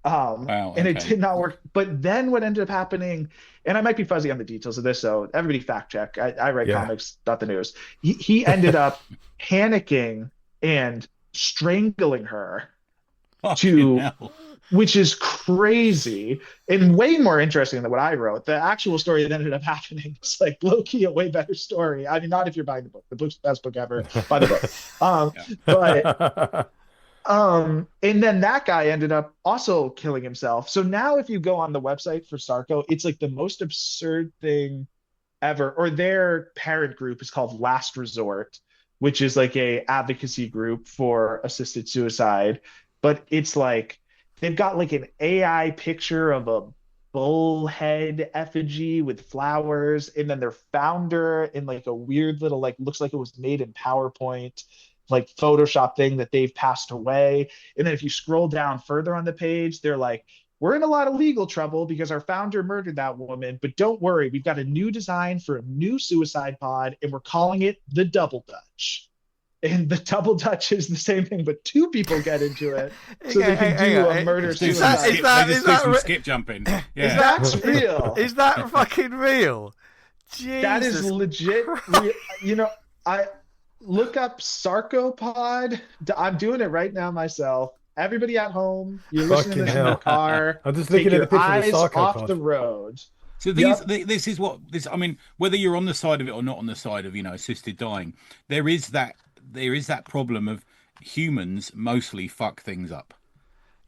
And it did not work. But then what ended up happening, and I might be fuzzy on the details of this, so everybody fact check. I write comics, not the news. He ended up panicking and strangling her. Which is crazy and way more interesting than what I wrote. The actual story that ended up happening was like low-key a way better story. I mean, not if you're buying the book. The book's the best book ever. Buy the book. And then that guy ended up also killing himself. So now if you go on the website for Sarco, it's like the most absurd thing ever. Or their parent group is called Last Resort, which is like a advocacy group for assisted suicide. But it's like they've got like an AI picture of a bullhead effigy with flowers, and then their founder in like a weird little, like, looks like it was made in PowerPoint, like Photoshop thing that they've passed away. And then if you scroll down further on the page, they're like, we're in a lot of legal trouble because our founder murdered that woman, but don't worry, we've got a new design for a new suicide pod, and we're calling it the Double Dutch. And the Double Dutch is the same thing, but two people get into it, so they can do a murder suicide. Is that skip jumping? Yeah. That's real. Is that fucking real? Jesus. That is legit. You know, I look up Sarcopod. I'm doing it right now myself. Everybody at home, you're listening to this in the car. I'm just looking at the picture of the Sarcopod. Off the road. So this is what this. I mean, whether you're on the side of it or not on the side of, assisted dying, there is that problem of humans mostly fuck things up.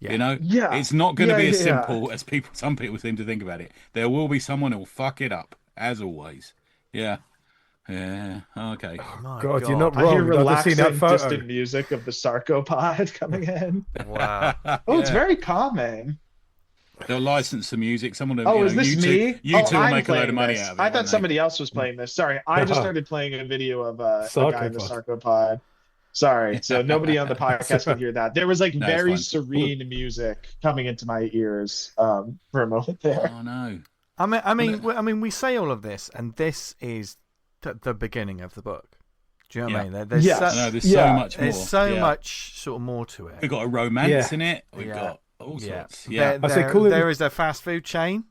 Yeah. It's not going to be as simple as some people seem to think about it. There will be someone who will fuck it up, as always. Yeah. Yeah. Okay. Oh God, you're not wrong. I hear relaxing, distant music of the Sarcopod coming in. Wow. It's very calming. They'll license some music. Someone will. Is this me? You two will make a load of money out of it. I thought somebody else was playing this. Sorry, I just started playing a video of a guy in the Sarcopod. Sorry, so nobody on the podcast can hear that. There was like very serene music coming into my ears for a moment there. Oh no. I mean, we say all of this, and this is the beginning of the book. Do you know what I mean? There's so much more. There's so much sort of more to it. We've got a romance in it. We've got all sorts. Yeah. There is a fast food chain.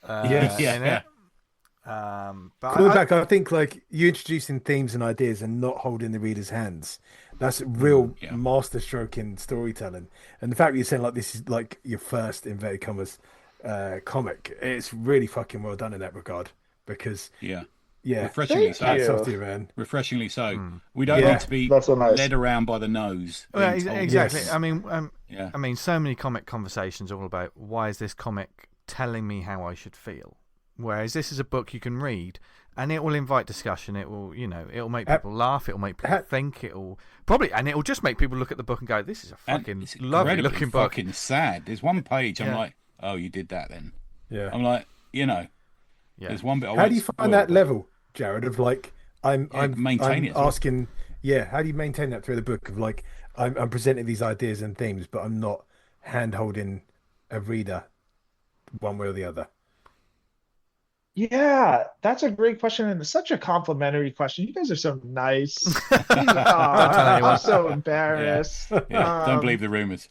In it. But I think like you introducing themes and ideas and not holding the reader's hands. That's a real masterstroke in storytelling. And the fact that you're saying like this is like your first inverted commas comic, it's really fucking well done in that regard. Because refreshingly so. That's off to you, man. Refreshingly so. We don't need to be led around by the nose. Well, exactly. Yes. I mean, so many comic conversations all about why is this comic telling me how I should feel. Whereas this is a book you can read, and it will invite discussion. It will, it'll make people laugh. It'll make people think. It'll just make people look at the book and go, "This is a fucking lovely looking book." Fucking sad. There's one page. I'm like, "Oh, you did that then?" Yeah. I'm like, there's one bit. How do you find that level, Jared? Of like, I'm asking, how do you maintain that through the book? Of like, I'm presenting these ideas and themes, but I'm not hand holding a reader one way or the other. Yeah, that's a great question, and it's such a complimentary question. You guys are so nice. I'm so embarrassed. Yeah. Don't believe the rumors.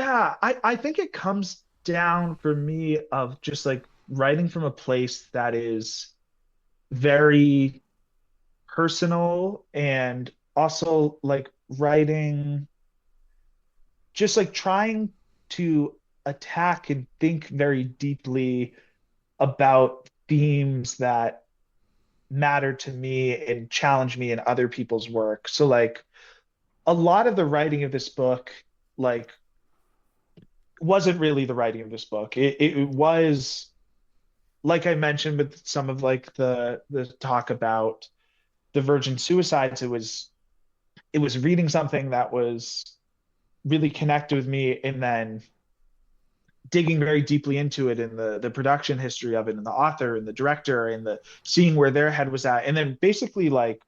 I think it comes down for me of just like writing from a place that is very personal, and also like writing, just like trying to attack and think very deeply about themes that matter to me and challenge me in other people's work. So like a lot of the writing of this book like wasn't really the writing of this book. It was, like I mentioned with some of like the talk about the virgin suicides, it was reading something that was really connected with me, and then digging very deeply into it in the production history of it, and the author and the director, and the seeing where their head was at. And then basically like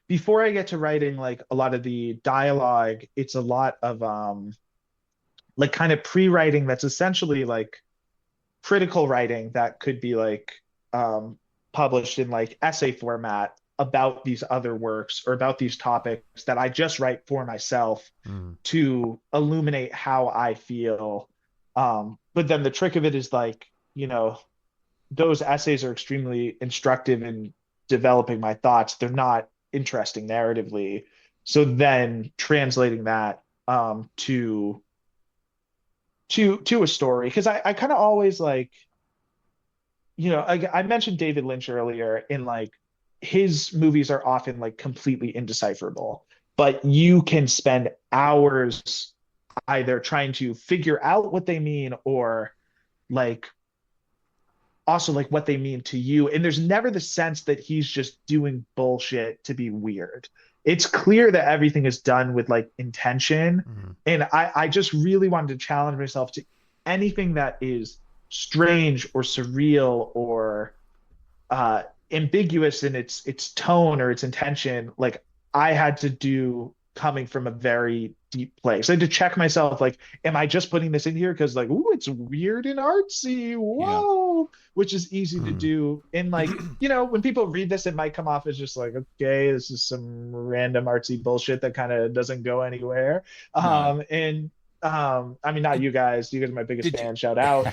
before I get to writing like a lot of the dialogue, it's a lot of like kind of pre-writing that's essentially like critical writing that could be like published in like essay format about these other works or about these topics that I just write for myself to illuminate how I feel. But then the trick of it is like, those essays are extremely instructive in developing my thoughts. They're not interesting narratively. So then translating that to a story, because I kind of always like, I mentioned David Lynch earlier, in like his movies are often like completely indecipherable, but you can spend hours either trying to figure out what they mean or like also like what they mean to you. And there's never the sense that he's just doing bullshit to be weird. It's clear that everything is done with like intention. And I just really wanted to challenge myself to anything that is strange or surreal or ambiguous in its tone or its intention. Like I had to do coming from a very deep place. I had to check myself, like, am I just putting this in here because like, ooh, it's weird and artsy, whoa, which is easy to do. And like, you know, when people read this, it might come off as just like, okay, this is some random artsy bullshit that kind of doesn't go anywhere. And I mean, not you guys are my biggest fan, shout out.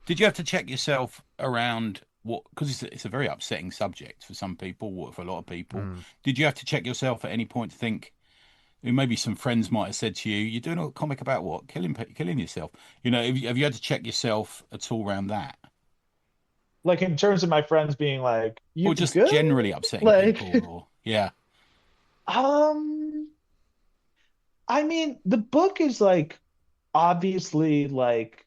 Did you have to check yourself around what, because it's a very upsetting subject for some people, for a lot of people. Did you have to check yourself at any point to think, maybe some friends might have said to you, you're doing a comic about what? Killing yourself. You know, have you had to check yourself at all around that? Like in terms of my friends being like, you or just good? Generally upsetting people, or I mean, the book is like obviously like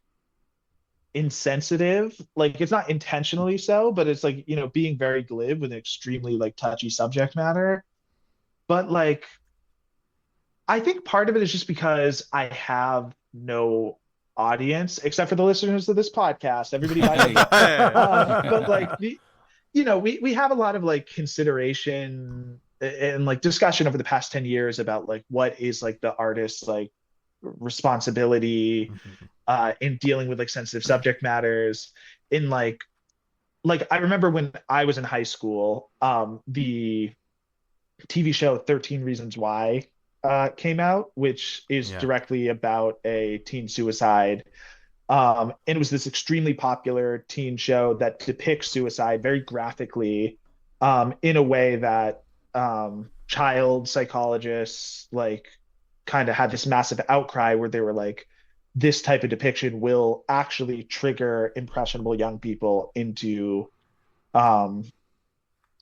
insensitive. Like it's not intentionally so, but it's like, you know, being very glib with an extremely like touchy subject matter. But like, I think part of it is just because I have no audience except for the listeners of this podcast. Everybody buys it. But like you know, we have a lot of like consideration and like discussion over the past 10 years about like what is like the artist's like responsibility in dealing with like sensitive subject matters. In like I remember when I was in high school, the TV show 13 Reasons Why came out, which is directly about a teen suicide. And it was this extremely popular teen show that depicts suicide very graphically, in a way that child psychologists like kind of had this massive outcry where they were like, this type of depiction will actually trigger impressionable young people into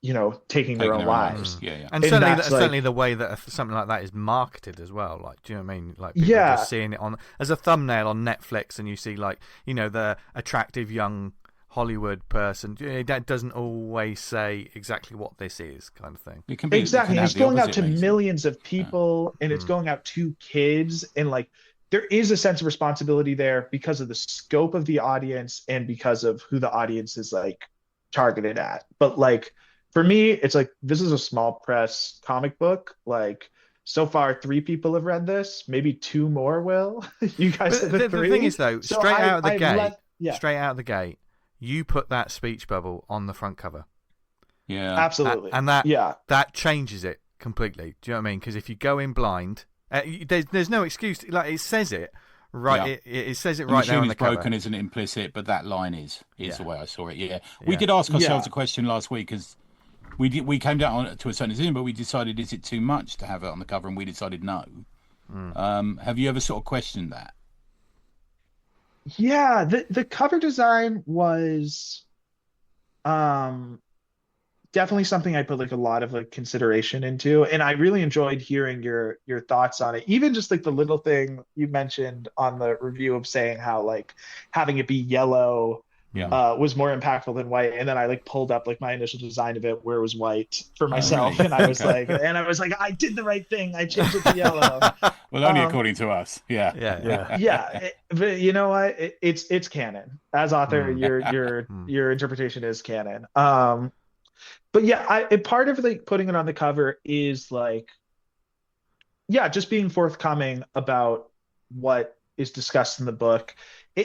you know, taking their own lives. And certainly the way that something like that is marketed as well. Like, do you know what I mean? Like, people just seeing it on as a thumbnail on Netflix, and you see like, you know, the attractive young Hollywood person. That doesn't always say exactly what this is, kind of thing. Exactly. It's going out to millions of people, and it's going out to kids, and like there is a sense of responsibility there because of the scope of the audience and because of who the audience is like targeted at. But like, for me, it's like, this is a small press comic book. Like, so far, 3 people have read this. Maybe 2 more will. You guys are the 3. The thing is, though, straight out of the gate, you put that speech bubble on the front cover. Yeah, absolutely. And that changes it completely. Do you know what I mean? Because if you go in blind, there's no excuse. Like, it says it. Right, it says it right there on the cover. Broken isn't implicit, but that line is the way I saw it. We did ask ourselves a question last week, because we came down to a certain decision, but we decided, is it too much to have it on the cover? And we decided no. Have you ever sort of questioned that? Yeah, the cover design was definitely something I put like a lot of like consideration into, and I really enjoyed hearing your thoughts on it. Even just like the little thing you mentioned on the review of saying how like having it be yellow was more impactful than white, and then I like pulled up like my initial design of it where it was white for myself, and I was like, I did the right thing. I changed it to yellow. Well, only according to us. But you know what? It's canon. As author, your interpretation is canon. But yeah, part of like putting it on the cover is like, just being forthcoming about what is discussed in the book,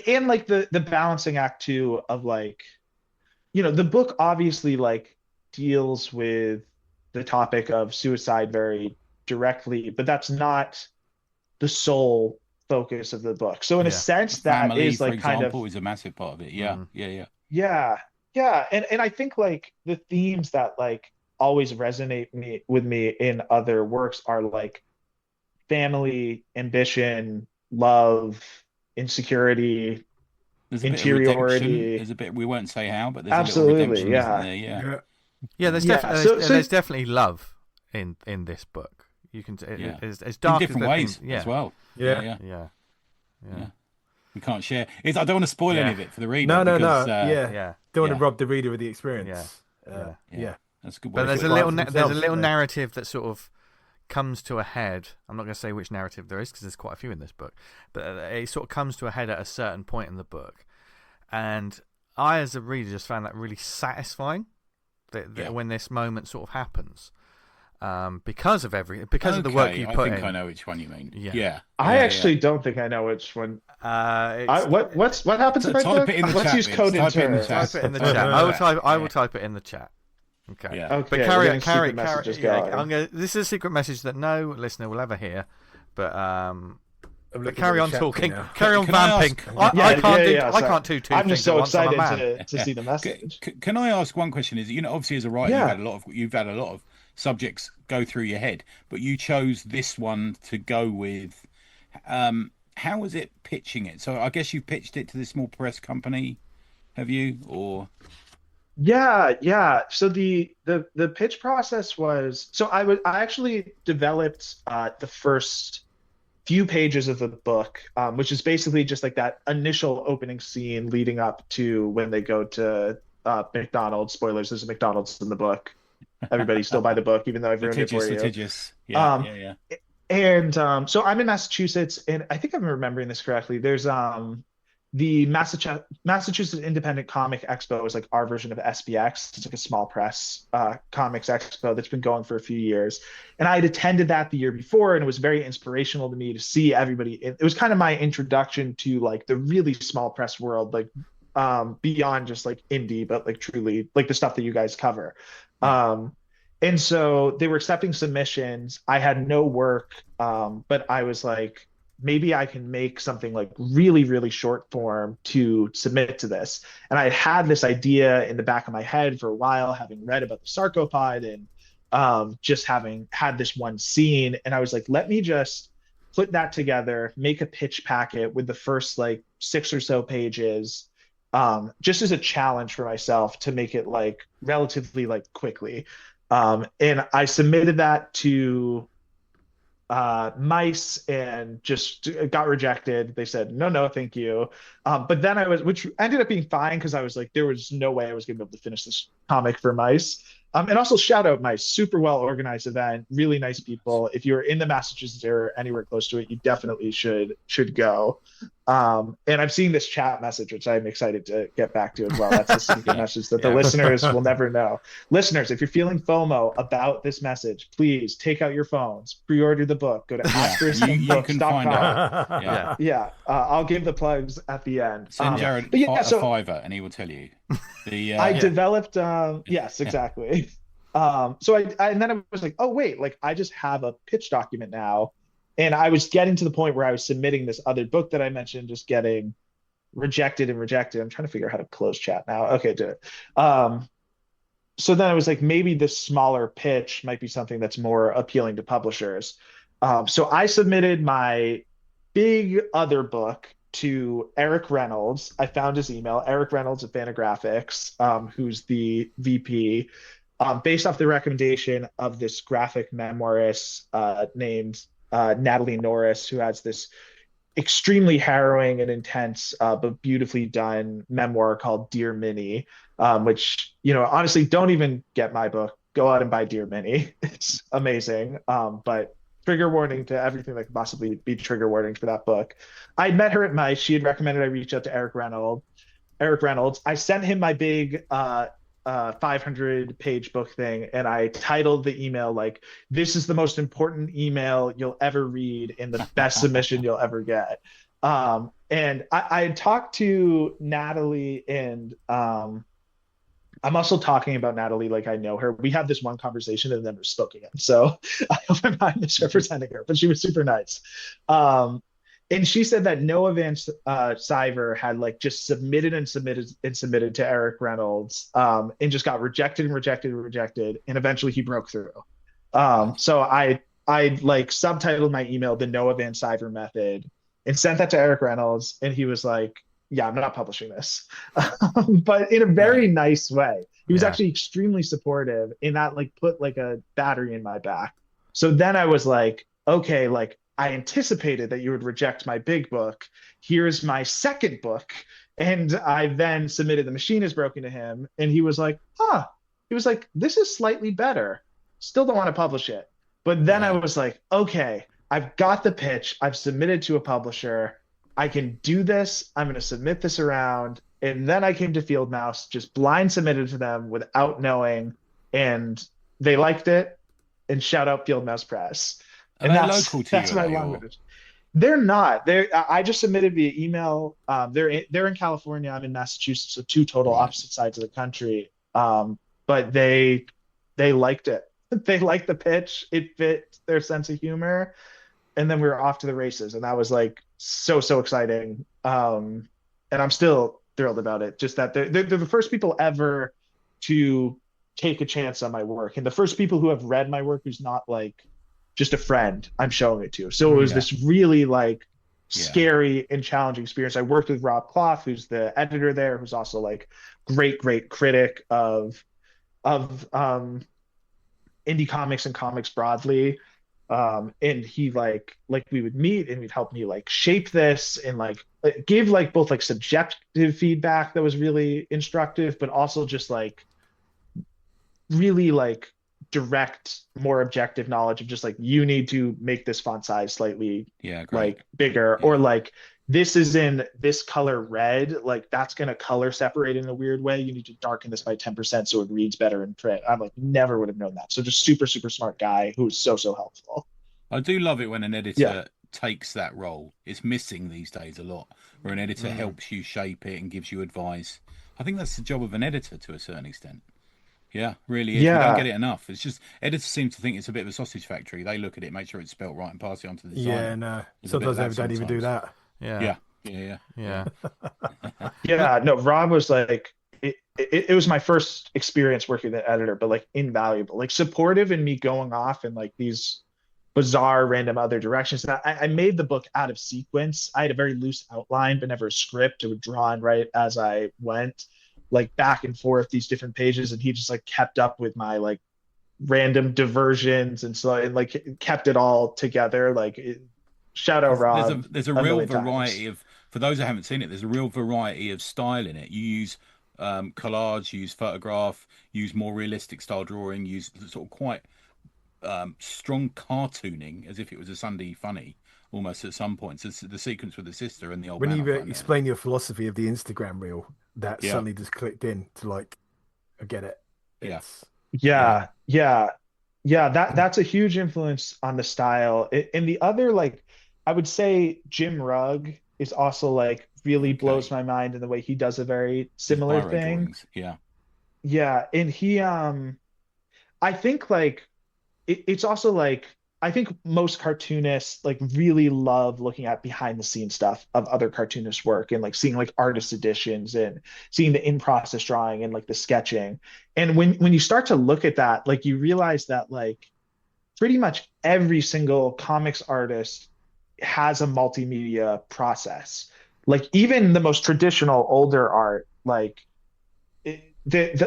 and like the balancing act too of like, you know, the book obviously like deals with the topic of suicide very directly, but that's not the sole focus of the book. So in a sense, that family, is like for example, kind of is a massive part of it. And I think like the themes that like always resonate with me in other works are like family, ambition, love, insecurity, interiority. There's a bit, we won't say how, but there's absolutely a little redemption, there's definitely love in this book. You can it's dark in different ways as well. Yeah. we can't share. I don't want to spoil any of it for the reader. No. Yeah. Don't want to rob the reader of the experience. Yeah. That's a good. But there's a little narrative that sort of comes to a head. I'm not going to say which narrative there is because there's quite a few in this book, but it sort of comes to a head at a certain point in the book, and I, as a reader, just found that really satisfying. When this moment sort of happens, because of the work you put in. I think I know which one you mean. Yeah. I actually don't think I know which one. What happens if I type it in the chat? Let's use code in Type it in the chat. I will type it in the chat. Okay. Yeah. Okay. But carry. This is a secret message that no listener will ever hear. But carry on talking. Carry on vamping. I can't do two I'm things just so at once. I'm a excited man. to see the message. Can I ask one question? Is obviously as a writer, you've had a lot of subjects go through your head, but you chose this one to go with. How was it pitching it? So I guess you pitched it to this small press company, have you? Or Yeah. So the pitch process was I actually developed the first few pages of the book, which is basically just like that initial opening scene leading up to when they go to McDonald's. Spoilers: there's a McDonald's in the book. Everybody still buy the book, even though I've ruined it for you. Litigious. And so I'm in Massachusetts, and I think I'm remembering this correctly. There's the Massachusetts Independent Comic Expo is like our version of SPX. It's like a small press comics expo that's been going for a few years. And I had attended that the year before, and it was very inspirational to me to see everybody. It was kind of my introduction to like the really small press world, like beyond just like indie, but like truly like the stuff that you guys cover. And so they were accepting submissions. I had no work, but I was like, maybe I can make something like really, really short form to submit to this. And I had this idea in the back of my head for a while, having read about the sarcopod and just having had this one scene. And I was like, let me just put that together, make a pitch packet with the first like 6 or so pages, just as a challenge for myself to make it like relatively like quickly. And I submitted that to Mice and just got rejected. They said, no, thank you. But then which ended up being fine because I was like, there was no way I was going to be able to finish this comic for Mice. And also shout out Mice, super well organized event, really nice people. If you're in the Massachusetts area or anywhere close to it, you definitely should go. And I'm seeing this chat message, which I'm excited to get back to as well. That's a secret message that the listeners will never know. Listeners, if you're feeling FOMO about this message, please take out your phones, pre-order the book, go to asteriskbooks.com. I'll give the plugs at the end. Send Jared a $5 and he will tell you. I developed yes, exactly. So and then I was like, oh wait, like I just have a pitch document now. And I was getting to the point where I was submitting this other book that I mentioned, just getting rejected. I'm trying to figure out how to close chat now. Okay, do it. So then I was like, maybe this smaller pitch might be something that's more appealing to publishers. So I submitted my big other book to Eric Reynolds. I found his email, Eric Reynolds at Fantagraphics, who's the VP, based off the recommendation of this graphic memoirist named Natalie Norris, who has this extremely harrowing and intense but beautifully done memoir called Dear Minnie, which, honestly, don't even get my book. Go out and buy Dear Minnie. It's amazing. But trigger warning to everything that could possibly be trigger warnings for that book. I met her at Mice. She had recommended I reach out to Eric Reynolds. I sent him my big 500-page book thing, and I titled the email like, this is the most important email you'll ever read and the best submission you'll ever get. And I had talked to Natalie, and I'm also talking about Natalie like I know her. We had this one conversation and then we're spoke again. So I hope I'm not misrepresenting her, but she was super nice. And she said that Noah Van Sciver had like just submitted to Eric Reynolds, and just got rejected. And eventually he broke through. So I like subtitled my email, The Noah Van Sciver Method, and sent that to Eric Reynolds. And he was like, yeah, I'm not publishing this, but in a very nice way. He was actually extremely supportive, and that like put like a battery in my back. So then I was like, okay, like I anticipated that you would reject my big book. Here's my second book. And I then submitted The Machine is Broken to him. And he was like, huh. He was like, this is slightly better. Still don't want to publish it. But then I was like, okay, I've got the pitch. I've submitted to a publisher. I can do this. I'm going to submit this around. And then I came to Fieldmouse, just blind submitted to them without knowing. And they liked it. And shout out Fieldmouse Press. And that's local to that's you, my long. They're not. I just submitted via email. They're in California. I'm in Massachusetts, so two total opposite sides of the country. But they liked it. They liked the pitch. It fit their sense of humor, and then we were off to the races. And that was like so exciting. And I'm still thrilled about it. Just that they're the first people ever to take a chance on my work, and the first people who have read my work who's not like just a friend I'm showing it to. So it was this really like scary and challenging experience. I worked with Rob Clough, who's the editor there, who's also like great critic of indie comics and comics broadly. And he like we would meet and he'd help me like shape this and like give like both like subjective feedback that was really instructive, but also just like really like direct, more objective knowledge of just like, you need to make this font size slightly like bigger, or like this is in this color red, like that's going to color separate in a weird way. You need to darken this by 10% so it reads better in print. I'm like, never would have known that. So just super smart guy who's so helpful. I do love it when an editor takes that role. It's missing these days a lot, where an editor helps you shape it and gives you advice. I think that's the job of an editor to a certain extent. Yeah, really is. We don't get it enough. It's just editors seem to think it's a bit of a sausage factory. They look at it, make sure it's spelt right, and pass it on to the designer. Yeah, no. Sometimes they don't even do that. Yeah. No, Rob was like, it was my first experience working with an editor, but like invaluable, like supportive in me going off in like these bizarre random other directions. And I made the book out of sequence. I had a very loose outline, but never a script. It would draw and write as I went, like back and forth these different pages, and he just like kept up with my like random diversions, and so it like kept it all together. Like shout out Rob. There's a real variety of, for those that haven't seen it, there's a real variety of style in it. You use collage, use photograph, use more realistic style drawing, use sort of quite strong cartooning, as if it was a Sunday funny almost at some points. It's the sequence with the sister and the old man. When you explain your philosophy of the Instagram reel, that suddenly just clicked in to like, I get it. That's a huge influence on the style. And the other, like, I would say Jim Rugg is also like really blows my mind in the way he does a very similar thing. And he I think like it's also like, I think most cartoonists like really love looking at behind the scenes stuff of other cartoonists' work, and like seeing like artist editions and seeing the in-process drawing and like the sketching. And when you start to look at that, like you realize that like pretty much every single comics artist has a multimedia process. Like even the most traditional older art, like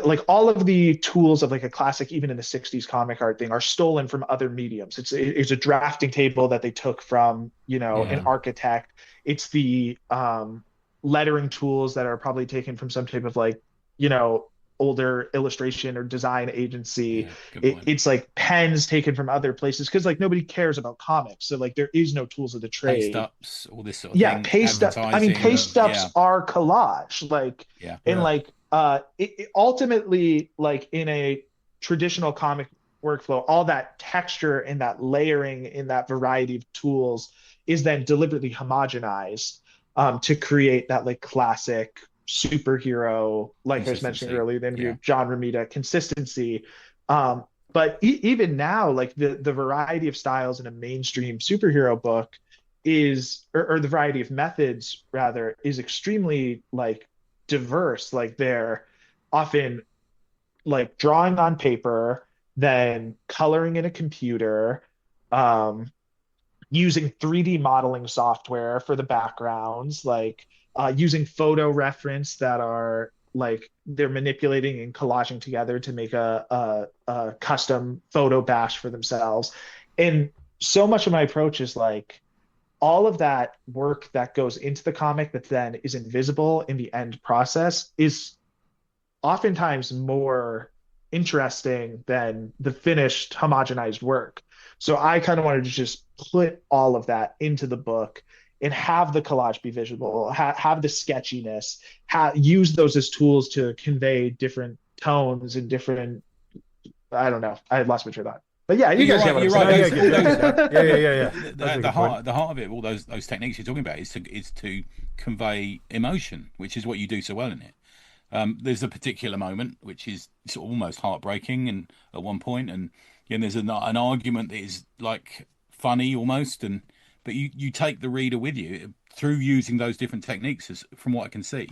like all of the tools of like a classic, even in the 60s comic art thing, are stolen from other mediums. It's a drafting table that they took from, an architect. It's the lettering tools that are probably taken from some type of like, older illustration or design agency. It's like pens taken from other places, because like nobody cares about comics. So like there is no tools of the trade. Paste ups, all this sort of thing. Paste ups. I mean, paste ups are collage. Like, and like, it ultimately, like in a traditional comic workflow, all that texture and that layering in that variety of tools is then deliberately homogenized to create that like classic superhero, like I was mentioning earlier, the interview, John Romita consistency. But even now, like the variety of styles in a mainstream superhero book is, or the variety of methods rather, is extremely like diverse. Like they're often like drawing on paper, then coloring in a computer, using 3D modeling software for the backgrounds, like using photo reference that are like they're manipulating and collaging together to make a custom photo bash for themselves. And so much of my approach is like all of that work that goes into the comic that then is invisible in the end process is oftentimes more interesting than the finished homogenized work. So I kind of wanted to just put all of that into the book and have the collage be visible, have the sketchiness, use those as tools to convey different tones and different, I don't know. I lost my train of thought. But yeah, you guys get what I'm saying. Yeah. The heart of it, all those techniques you're talking about is to convey emotion, which is what you do so well in it. There's a particular moment which is sort of almost heartbreaking, and at one point, and there's an argument that is like funny almost, but you take the reader with you through using those different techniques. From what I can see,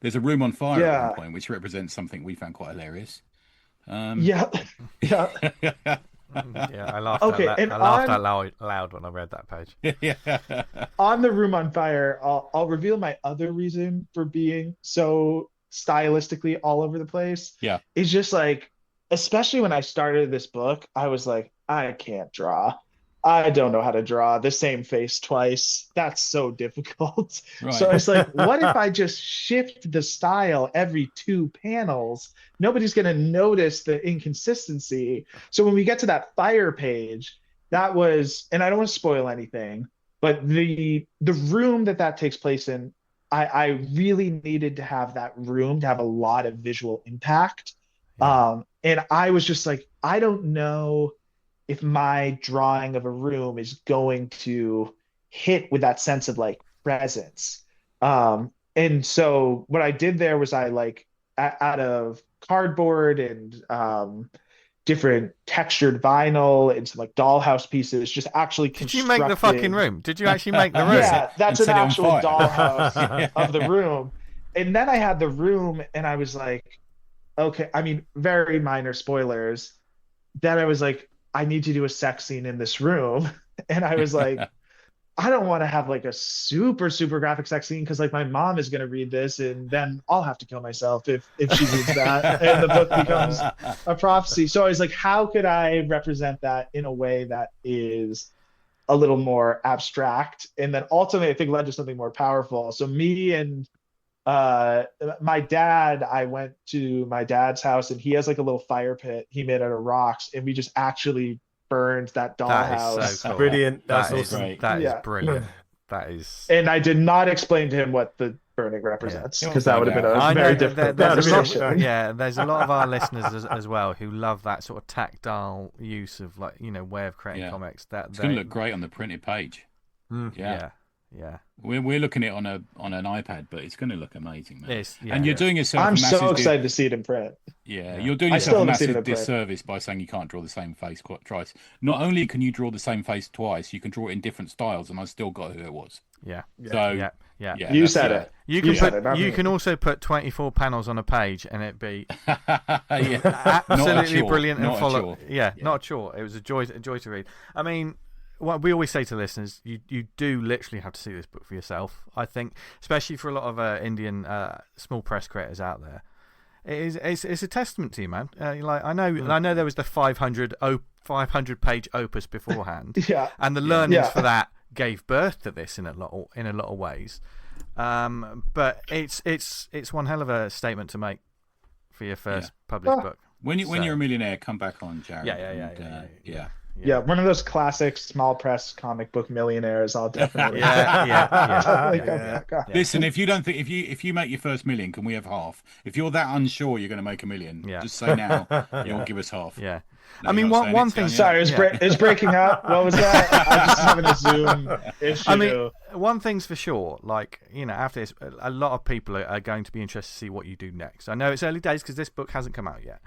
there's a room on fire at one point which represents something we found quite hilarious. Yeah, I laughed. Okay, I laughed out loud when I read that page. Yeah. On the room on fire, I'll reveal my other reason for being so stylistically all over the place. Yeah, it's just like, especially when I started this book, I was like, I can't draw. I don't know how to draw the same face twice. That's so difficult. Right. So it's like, what if I just shift the style every 2 panels? Nobody's going to notice the inconsistency. So when we get to that fire page, that was, and I don't want to spoil anything, but the room that takes place in, I really needed to have that room to have a lot of visual impact. Yeah. And I was just like, I don't know if my drawing of a room is going to hit with that sense of like presence. And so what I did there was I like out of cardboard and different textured vinyl and some like dollhouse pieces, just actually Did you make the fucking room? Did you actually make the room? Yeah, that's an actual dollhouse of the room. And then I had the room and I was like, okay, I mean, very minor spoilers. Then I was like, I need to do a sex scene in this room. And I was like, I don't want to have like a super, super graphic sex scene because like my mom is going to read this and then I'll have to kill myself if she reads that and the book becomes a prophecy. So I was like, how could I represent that in a way that is a little more abstract? And then ultimately, I think led to something more powerful. So me and my dad, I went to my dad's house and he has like a little fire pit he made out of rocks and we just actually burned that dollhouse. That is so cool. Brilliant. That's awesome. Great. That is brilliant. That is. And I did not explain to him what the burning represents because that would have been a very difficult conversation. There's a lot of our listeners as well who love that sort of tactile use of like way of creating comics. It's going to look great on the printed page. Yeah. We're looking at it on an iPad, but it's going to look amazing, man. And you're doing yourself. I'm so excited to see it in print. Yeah, you're doing yourself a massive disservice by saying you can't draw the same face twice. Not only can you draw the same face twice, you can draw it in different styles, and I still got who it was. Yeah. So yeah. You said it. You can also put 24 panels on a page, and it'd be absolutely brilliant and follow. Not a chore. It was a joy to read. I mean, what we always say to listeners, you do literally have to see this book for yourself. I think, especially for a lot of Indian small press creators out there, it's a testament to you, man. Like I know there was the 500 page opus beforehand, and the learnings for that gave birth to this in a lot of ways. But it's one hell of a statement to make for your first published book. When you're a millionaire, come back on, Jared. Yeah, one of those classic small press comic book millionaires. I'll definitely. Listen, if you don't think if you make your first million, can we have half? If you're that unsure you're going to make a million, just say now. You'll give us half. Yeah. No, I mean, one thing. Sorry, it's breaking up. What was that? I'm just having a Zoom issue. I mean, one thing's for sure. Like after this, a lot of people are going to be interested to see what you do next. I know it's early days because this book hasn't come out yet.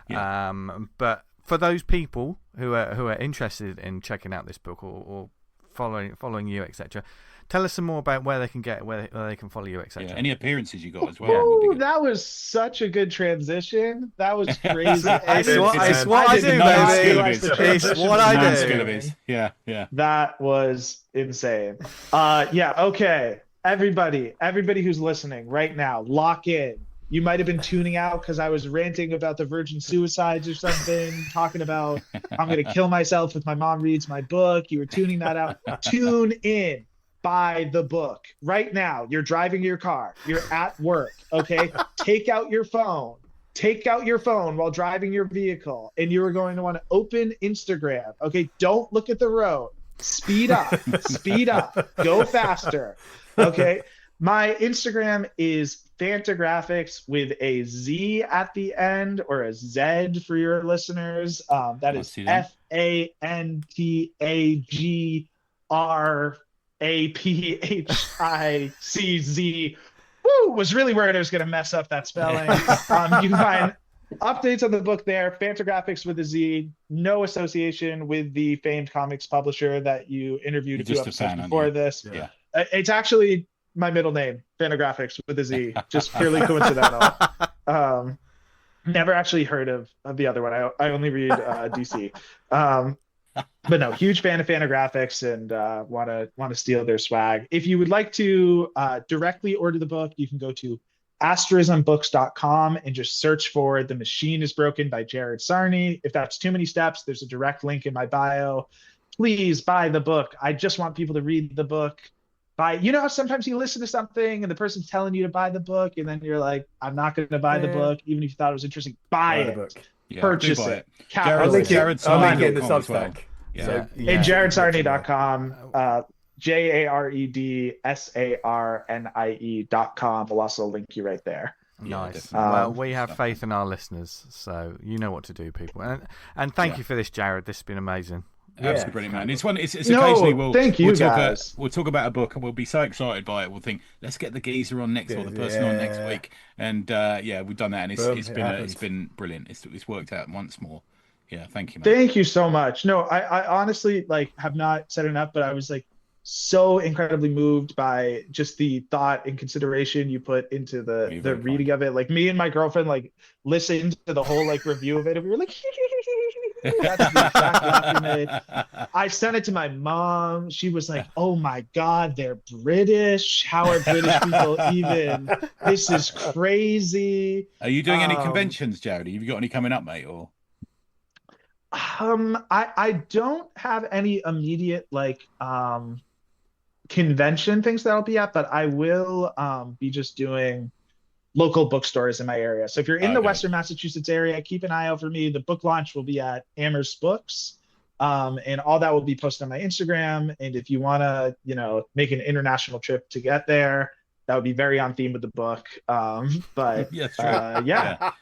Yeah. But for those people who are interested in checking out this book or following you, etc., tell us some more about where they can follow you, etc. Any appearances you got as well? Ooh, that was such a good transition. That was crazy. It's what I do, baby. It's what I do. Yeah. That was insane. Okay. Everybody who's listening right now, lock in. You might have been tuning out because I was ranting about the virgin suicides or something, talking about I'm going to kill myself if my mom reads my book. You were tuning that out. Tune in. Buy the book right now. You're driving your car. You're at work. Okay. Take out your phone. Take out your phone while driving your vehicle, and you are going to want to open Instagram. Okay. Don't look at the road. Speed up. Speed up. Go faster. Okay. My Instagram is Fantagraphics with a Z at the end, or a Z for your listeners. That is FANTAGRAPHICZ. Woo! Was really worried I was going to mess up that spelling. You can find updates on the book there. Fantagraphics with a Z. No association with the famed comics publisher that you interviewed a few episodes before this. Yeah. It's actually my middle name, Fantagraphics with a Z, just purely coincidental. Never actually heard of the other one. I only read DC. But no, huge fan of Fantagraphics, and want to steal their swag. If you would like to directly order the book, you can go to asterismbooks.com and just search for The Machine is Broken by Jared Sarnie. If that's too many steps, there's a direct link in my bio. Please buy the book. I just want people to read the book. You know how sometimes you listen to something and the person's telling you to buy the book, and then you're like, I'm not going to buy the book, even if you thought it was interesting. Buy it. Book. Yeah, Purchase it. Jared Sarnie in the Substack. Yeah. So, And jaredsarnie.com, JaredSarnie.com. We'll also link you right there. Nice. Well, we have faith in our listeners, so you know what to do, people. And thank you for this, Jared. This has been amazing. Absolutely brilliant, man. It's occasionally thank you, guys. We'll talk about a book and we'll be so excited by it. We'll think, let's get the geezer on next, or the person on next week. And we've done that, and it's been brilliant. It's worked out once more. Yeah, thank you, man. Thank you so much. No, I honestly have not said enough, but I was so incredibly moved by just the thought and consideration you put into the reading of it. Me and my girlfriend listened to the whole review of it, and we were like, that's the exact laugh we made. I sent it to my mom. She was like, oh my God, they're British. How are British people even? This is crazy. Are you doing any conventions, Jared? Have you got any coming up, mate? Or I don't have any immediate convention things that I'll be at, but I will be just doing local bookstores in my area. So if you're in the Western Massachusetts area, keep an eye out for me. The book launch will be at Amherst Books, and all that will be posted on my Instagram. And if you want to, make an international trip to get there, that would be very on theme with the book. But yeah.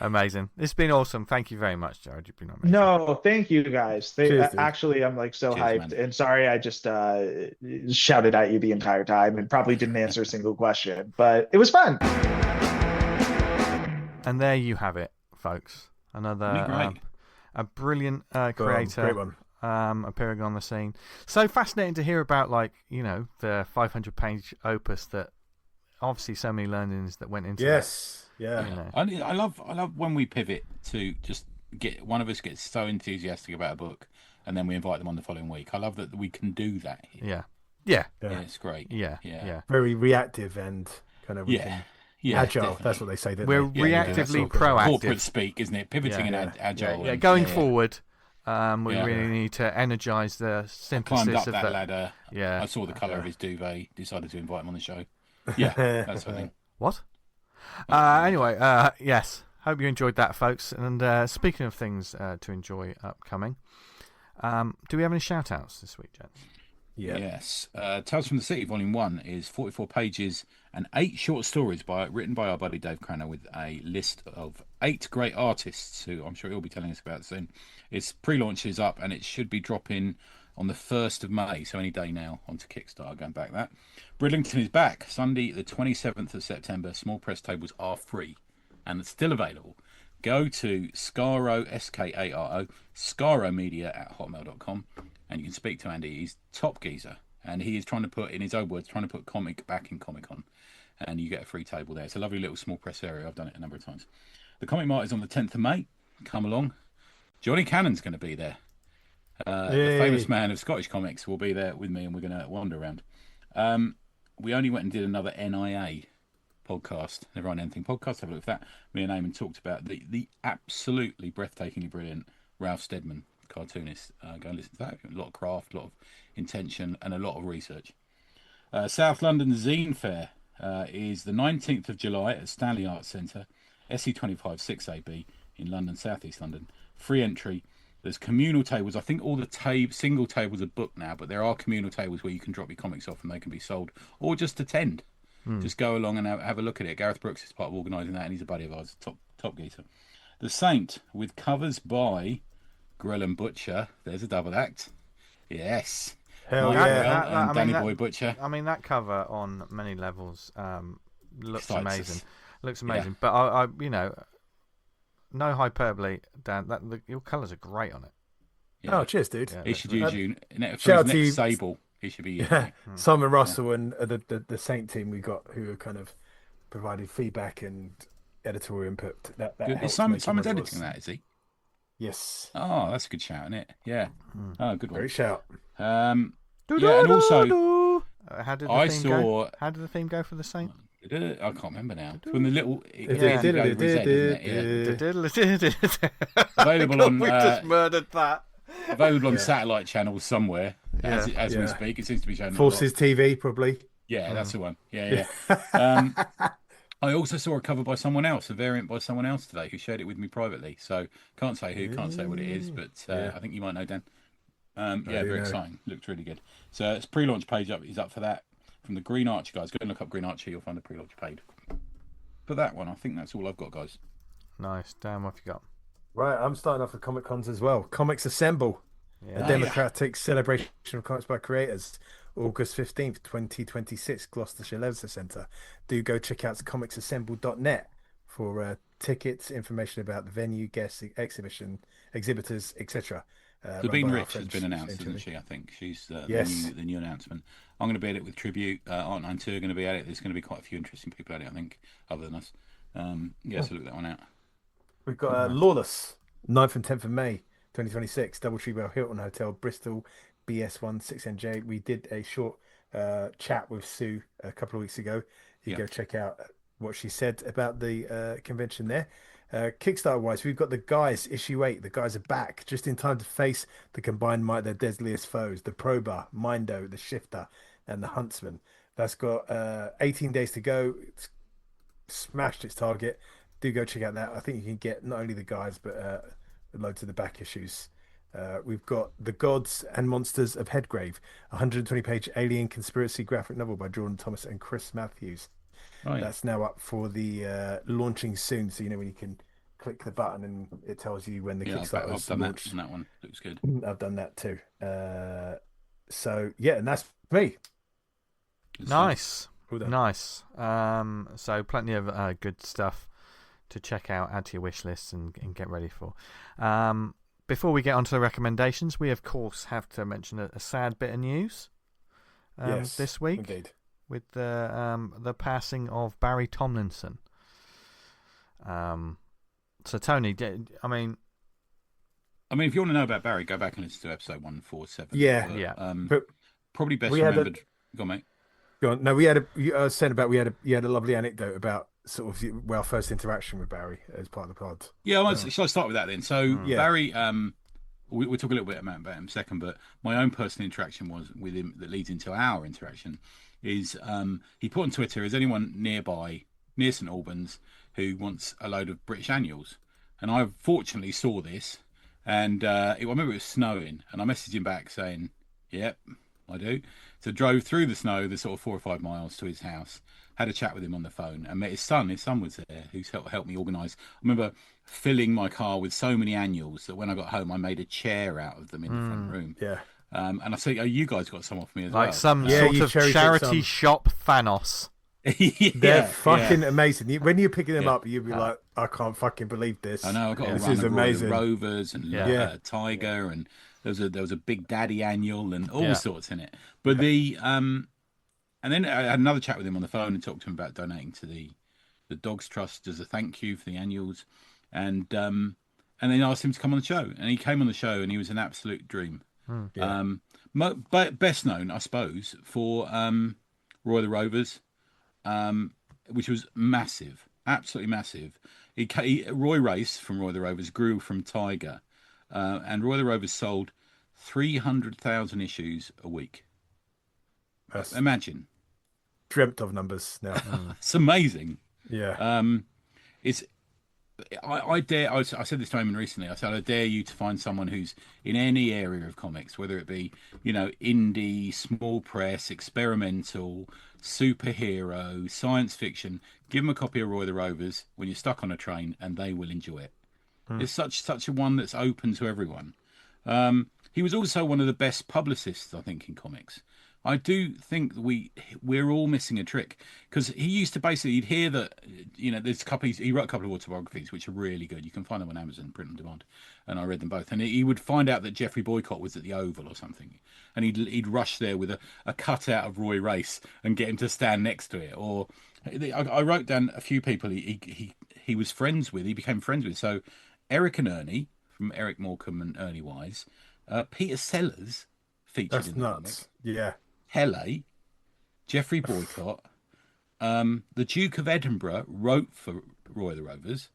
Amazing. It's been awesome. Thank you very much, Jared. You've been amazing. No, thank you guys. Actually, I'm so hyped, man. And sorry I just shouted at you the entire time and probably didn't answer a single question, but it was fun. And there you have it, folks. Another a brilliant creator appearing on the scene. So fascinating to hear about the 500-page opus that obviously so many learnings that went into it. Yeah. I love when we pivot to just get one of us gets so enthusiastic about a book and then we invite them on the following week. I love that we can do that here. Yeah, it's great. Yeah. Very reactive and kind of agile. Definitely. That's what they say. We're reactively proactive. Corporate speak, isn't it? Pivoting and agile. Yeah. Going forward, we really need to energize the synthesis climbed up of that ladder. Yeah. I saw the colour of his duvet. Decided to invite him on the show. Yeah, that's the thing. What? Anyway, yes. Hope you enjoyed that, folks. And speaking of things to enjoy upcoming, do we have any shout-outs this week, gents? Yeah. Yes. Tales from the City, Volume 1 is 44 pages and 8 short stories written by our buddy Dave Krater, with a list of 8 great artists who I'm sure he'll be telling us about soon. Its pre-launch is up and it should be dropping on the 1st of May, so any day now, onto Kickstarter, going back that. Bridlington is back, Sunday the 27th of September. Small press tables are free and it's still available. Go to Scaro, S-K-A-R-O, scaromedia@hotmail.com, and you can speak to Andy. He's top geezer, and he is trying to put, in his own words, comic back in Comic-Con, and you get a free table there. It's a lovely little small press area. I've done it a number of times. The Comic Mart is on the 10th of May. Come along. Johnny Cannon's going to be there. The famous man of Scottish comics will be there with me, and we're going to wander around. We only went and did another NIA podcast, Never Write Anything podcast. Have a look at that. Me and Eamon talked about the absolutely breathtakingly brilliant Ralph Steadman cartoonist. Go and listen to that. A lot of craft, a lot of intention, and a lot of research. South London Zine Fair is the 19th of July at Stanley Arts Centre, SE25 6AB in London, South East London. Free entry. There's communal tables. I think all the single tables are booked now, but there are communal tables where you can drop your comics off and they can be sold, or just attend. Just go along and have a look at it. Gareth Brooks is part of organising that, and he's a buddy of ours, top geezer. The Saint, with covers by Grell and Butcher. There's a double act. Yes. Hell yeah. And Danny Boy Butcher. I mean, that cover on many levels looks amazing. Looks amazing. Yeah. But I no hyperbole, Dan. Your colours are great on it. Yeah. Oh, cheers, dude. He should use you. Shout out to next you, Sable. He should be. Simon Russell and the Saint team we got, who have kind of provided feedback and editorial input. That helps. Simon's editing that, is he? Yes. Oh, that's a good shout, isn't it? Yeah. Oh, good one. Great shout. Yeah, and also how did the theme go for the Saint? I can't remember now. When the little available on we just murdered that. Available on satellite channels somewhere as we speak. It seems to be shown. Forces TV probably. Yeah, that's the one. Yeah. I also saw a cover by someone else, a variant by someone else today, who shared it with me privately. So can't say who, can't say what it is, but I think you might know, Dan. Very exciting. Looked really good. So it's pre-launch page is up for that. From the Green Archer guys. Go and look up Green Archer, you'll find the pre-launch page. For that one, I think that's all I've got, guys. Nice. Dan, what have you got? Right, I'm starting off with Comic Cons as well. Comics Assemble, a democratic celebration of comics by creators. August 15th, 2026, Gloucestershire Leicester Centre. Do go check out comicsassemble.net for tickets, information about the venue, guests, exhibition, exhibitors, etc. Sabine Rich has been announced, hasn't she? I think she's the new announcement. I'm going to be at it with Tribute. Art 92 are going to be at it. There's going to be quite a few interesting people at it, I think, other than us. So look that one out. We've got Lawless, 9th and 10th of May, 2026, Doubletree Bell Hilton Hotel, Bristol, BS1 6NJ. We did a short chat with Sue a couple of weeks ago. You go check out what she said about the convention there. Kickstarter wise, we've got the Guys issue 8. The guys are back just in time to face the combined might of their deadliest foes, the Prober, Mindo, the Shifter, and the Huntsman. That's got 18 days to go. It's smashed its target. Do go check out that. I think you can get not only the guys but loads of the back issues. We've got The Gods and Monsters of Headgrave, 120-page alien conspiracy graphic novel by Jordan Thomas and Chris Matthews. That's now up for the launching soon, so you know when you can click the button and it tells you when the Kickstarter is launched. I've done that one. Looks good. I've done that too. So yeah, and that's me. Nice. So plenty of good stuff to check out, add to your wish list, and get ready for. Before we get on to the recommendations, we of course have to mention a sad bit of news this week. Indeed. With the passing of Barrie Tomlinson. So Tony, I mean, if you want to know about Barrie, go back and listen to episode 147. Yeah. But probably best remembered. Go on, mate. Go on. No, we had you had a lovely anecdote about sort of our first interaction with Barrie as part of the pod. Yeah, shall I start with that then? So Barrie, we'll talk a little bit about him in a second, but my own personal interaction was with him that leads into our interaction. Is he put on Twitter, is anyone near St Albans who wants a load of British annuals? And I fortunately saw this, and I remember it was snowing, and I messaged him back saying, yep, I do. So drove through the snow, the sort of 4 or 5 miles to his house, had a chat with him on the phone, and met his son. His son was there, who's helped me organise. I remember filling my car with so many annuals that when I got home, I made a chair out of them in the front room. Yeah. And I see, you guys got some off me as well. Like some sort of charity shop Thanos. They're fucking amazing. When you're picking them up, you'll be like, I can't fucking believe this. I know. I got this is amazing. Rovers and Tiger, and there was a Big Daddy annual and all sorts in it. But and then I had another chat with him on the phone and talked to him about donating to the Dogs Trust as a thank you for the annuals, and then asked him to come on the show, and he came on the show, and he was an absolute dream. But best known, I suppose, for Roy the Rovers. which was massive, absolutely massive. Roy Race from Roy the Rovers grew from Tiger, and Roy the Rovers sold 300,000 issues a week. Imagine. Dreamt of numbers now. It's amazing. Yeah. It's. I dare. I said this to Eamon recently. I said I dare you to find someone who's in any area of comics, whether it be indie, small press, experimental, superhero, science fiction. Give them a copy of Roy the Rovers when you're stuck on a train, and they will enjoy it. It's such a one that's open to everyone. He was also one of the best publicists, I think, in comics. I do think we're all missing a trick, because he used to basically, you'd hear that, there's he wrote a couple of autobiographies which are really good. You can find them on Amazon, print on demand, and I read them both. And he would find out that Jeffrey Boycott was at the Oval or something, and he'd rush there with a cutout of Roy Race and get him to stand next to it. Or I wrote down a few people he was friends with, he became friends with. So Eric and Ernie, from Eric Morecambe and Ernie Wise, Peter Sellers featured in the nuts. comic. Yeah. Helle, Jeffrey Boycott, the Duke of Edinburgh wrote for Roy the Rovers.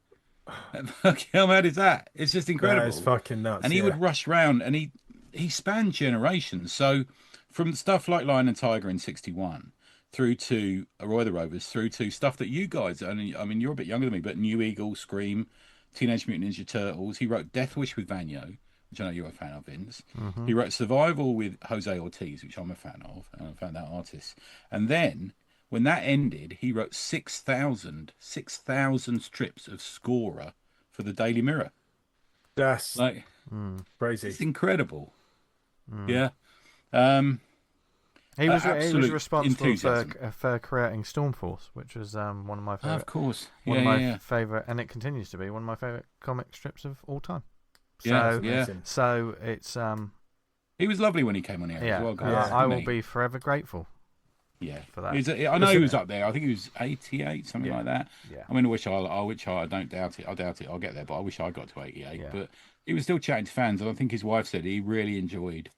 How mad is that? It's just incredible. That is fucking nuts. And he would rush round, and he spanned generations. So from stuff like Lion and Tiger in '61 through to Roy the Rovers, through to stuff that you guys, you're a bit younger than me, but New Eagle, Scream, Teenage Mutant Ninja Turtles. He wrote Death Wish with Vanyo, which I know you're a fan of, Vince. He wrote Survival with Jose Ortiz, which I'm a fan of, and I'm a fan of that artist. And then, when that ended, he wrote 6,000 strips of Scorer for the Daily Mirror. That's crazy. It's incredible. Yeah. He was responsible for creating Stormforce, which was one of my favorite. Of course. One of my favorite, and it continues to be one of my favorite comic strips of all time. So it's he was lovely when he came on here as well. I will be forever grateful. Yeah, for that. I know he was up there. I think he was 88, something like that. Yeah. I mean, I don't doubt it. I doubt it. I'll get there, but I wish I got to 88. Yeah. But he was still chatting to fans, and I think his wife said he really enjoyed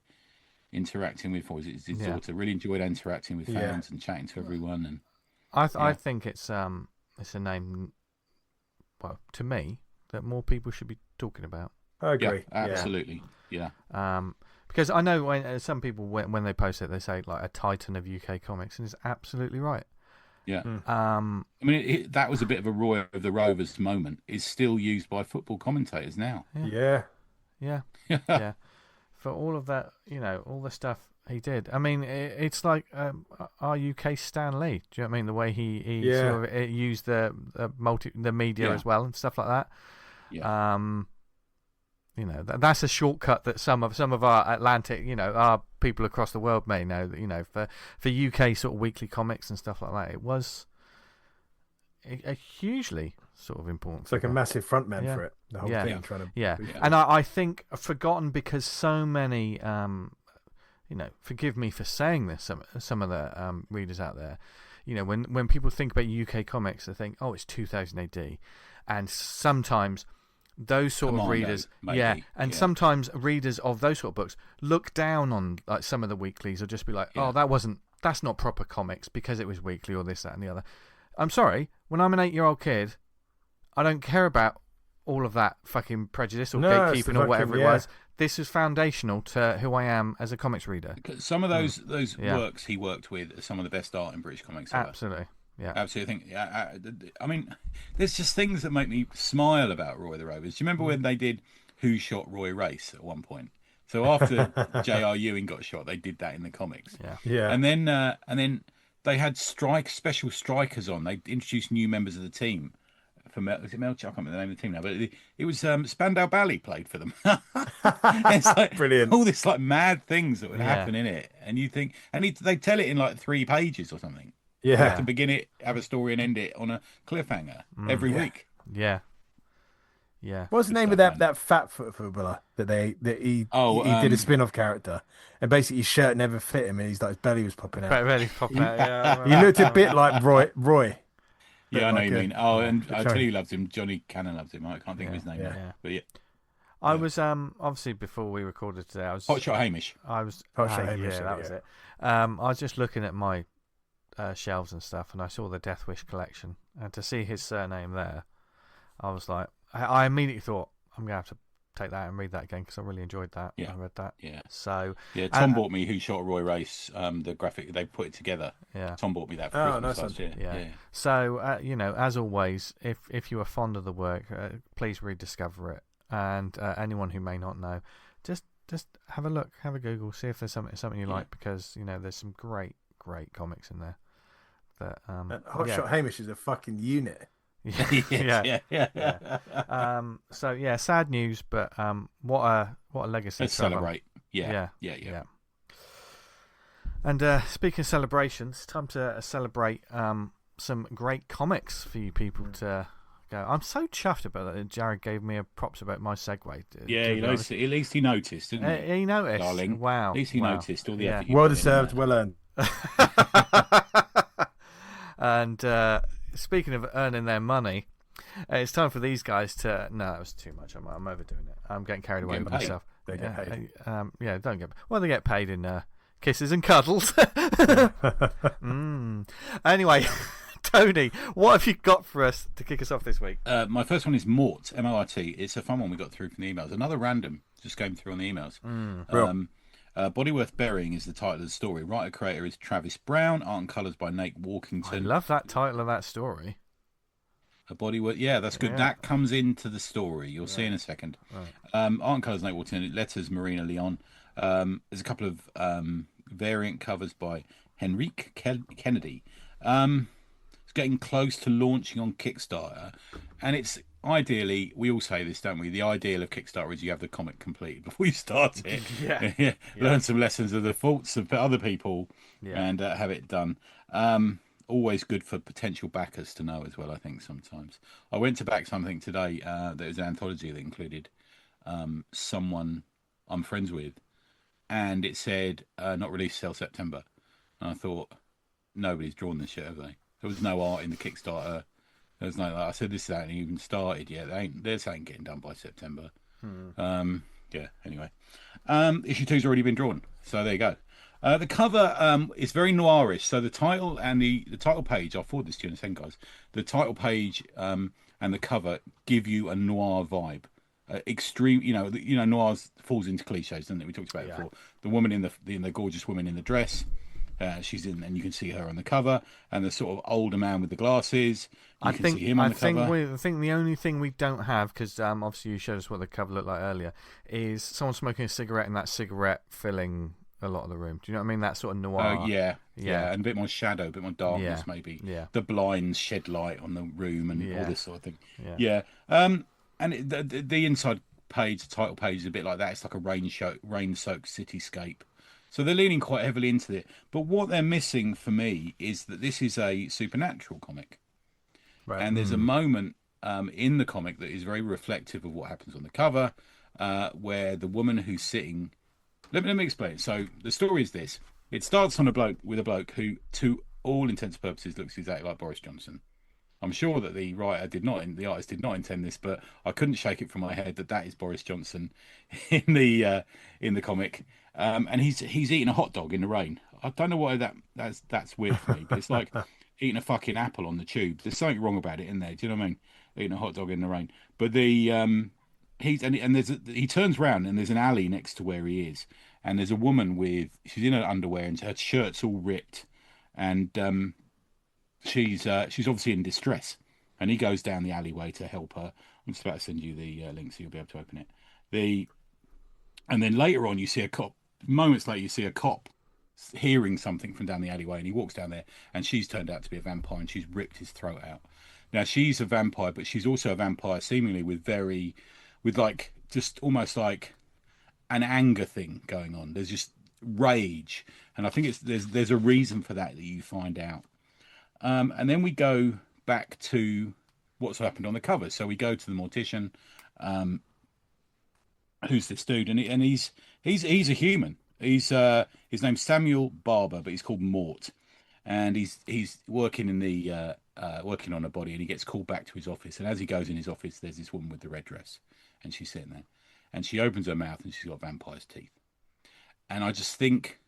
interacting with his daughter. Really enjoyed interacting with fans and chatting to everyone. And I think it's a name. Well, to me, that more people should be talking about. I agree. Yeah, absolutely. Yeah. Because I know when some people when they post it, they say like a titan of UK comics, and it's absolutely right. Yeah. I mean, that was a bit of a Roy of the Rovers moment. It's still used by football commentators now. Yeah. For all of that, all the stuff he did. I mean, it's like our UK Stan Lee. Do you know what I mean? The way he sort of used the media as well and stuff like that. Yeah. That's a shortcut that some of our Atlantic, our people across the world may know. That for UK sort of weekly comics and stuff like that, it was a hugely sort of important. It's like a massive frontman for it. The whole thing, trying to and I think forgotten because so many, forgive me for saying this, some of the readers out there, when people think about UK comics, they think, oh, it's 2000 AD, and sometimes those sort of readers, sometimes readers of those sort of books look down on like some of the weeklies, or just be like, oh, that's not proper comics because it was weekly or this, that, and the other. I'm sorry, when I'm an 8-year-old kid, I don't care about all of that fucking prejudice or gatekeeping or whatever it was. This is foundational to who I am as a comics reader. Some of those works he worked with are some of the best art in British comics ever. Absolutely. Yeah, absolutely. I mean, there's just things that make me smile about Roy the Rovers. Do you remember when they did Who Shot Roy Race at one point? So after J.R. Ewing got shot, they did that in the comics. Yeah. And then they had special strikers on. They introduced new members of the team. Was it Mel? I can't remember the name of the team now, but it was Spandau Ballet played for them. It's like brilliant. All this like mad things that would happen in it, and you think, they tell it in like 3 pages or something. Yeah. To begin it, have a story, and end it on a cliffhanger every week. Yeah. What's the name of that fat footballer that he did a spin-off character, and basically his shirt never fit him, and his belly was popping out. He looked a bit like Roy. Yeah, I know you mean. Oh, and I tell you, who loves him. Johnny Cannon loves him. I can't think of his name. But I was obviously before we recorded today. I was Hotshot Hamish. I was Hotshot Hamish. Yeah, that was it. I was just looking at my shelves and stuff, and I saw the Death Wish collection, and to see his surname there, I was like, I immediately thought I'm gonna have to take that and read that again because I really enjoyed that. Yeah, I read that. Yeah. So yeah, Tom bought me Who Shot Roy Race. The graphic they put it together. Yeah. Tom bought me that for Christmas last year. Yeah. So as always, if you are fond of the work, please rediscover it. And anyone who may not know, just have a look, have a Google, see if there's something you like, because there's some great comics in there. That Hotshot Hamish is a fucking unit. Yeah. So yeah, sad news, but what a legacy. Let's celebrate. Yeah. And speaking of celebrations, time to celebrate some great comics for you people to go. I'm so chuffed about that. Jared gave me a props about my segue. Yeah, he noticed. At least he noticed, didn't he? He noticed, darling. Wow. At least he noticed all the effort. Well deserved, well earned. And speaking of earning their money, it's time for these guys to. No, that was too much. I'm overdoing it. I'm getting carried away with myself. They get paid. Don't get. Well, they get paid in kisses and cuddles. Anyway, Tony, what have you got for us to kick us off this week? My first one is Mort, M-O-R-T. It's a fun one we got through from the emails. Another random, just came through on the emails. Body Worth Burying is the title of the story. Writer creator is Travis Brown. Art and colours by Nate Walkington. I love that title of that story. A Body Worth, yeah, that's good. Yeah. That comes into the story. You'll see in a second. Right. Art and colours Nate Walkington. Letters Marina Leon. There's a couple of variant covers by Henrique Kennedy. It's getting close to launching on Kickstarter, and it's ideally, we all say this, don't we? The ideal of Kickstarter is you have the comic completed before you start it. Learn some lessons of the faults of other people, and have it done. Always good for potential backers to know as well, I think, sometimes. I went to back something today that was an anthology that included someone I'm friends with, and it said not released till September. And I thought, nobody's drawn this shit, have they? There was no art in the Kickstarter. There was no. I said this hasn't even started yet. This ain't getting done by September. Anyway, issue 2's already been drawn, so there you go. The cover is very noirish. So the title and the title page. I'll forward this to you in a second, guys. The title page and the cover give you a noir vibe. Extreme, noir falls into cliches, doesn't it? We talked about it before. The woman in the gorgeous woman in the dress. She's in, and you can see her on the cover, and the sort of older man with the glasses. I think the only thing we don't have, because obviously you showed us what the cover looked like earlier, is someone smoking a cigarette, and that cigarette filling a lot of the room. Do you know what I mean? That sort of noir. Yeah, and a bit more shadow, a bit more darkness, maybe. Yeah. The blinds shed light on the room and all this sort of thing. Yeah. And the inside page, the title page, is a bit like that. It's like a rain-soaked cityscape. So they're leaning quite heavily into it. But what they're missing for me is that this is a supernatural comic. Right. And there's a moment in the comic that is very reflective of what happens on the cover, where the woman who's sitting... Let me explain. So the story is this. It starts on a bloke who, to all intents and purposes, looks exactly like Boris Johnson. I'm sure that the artist did not intend this, but I couldn't shake it from my head that is Boris Johnson in the comic. And he's eating a hot dog in the rain. I don't know why that's weird for me, but it's like eating a fucking apple on the tube. There's something wrong about it in there. Do you know what I mean? Eating a hot dog in the rain. But he turns around and there's an alley next to where he is, and there's a woman she's in her underwear and her shirt's all ripped, and she's obviously in distress, and he goes down the alleyway to help her. I'm just about to send you the link so you'll be able to open it. And then later on, you see a cop. Moments later, you see a cop hearing something from down the alleyway, and he walks down there, and she's turned out to be a vampire, and she's ripped his throat out. Now, she's a vampire, but she's also a vampire seemingly with like just almost like an anger thing going on. There's just rage, and I think there's a reason for that you find out. And then we go back to what's happened on the cover. So we go to the mortician. Who's this dude? And he's a human. His name's Samuel Barber, but he's called Mort, and he's working in the working on a body, and he gets called back to his office. And as he goes in his office, there's this woman with the red dress, and she's sitting there, and she opens her mouth, and she's got vampire's teeth. And I just think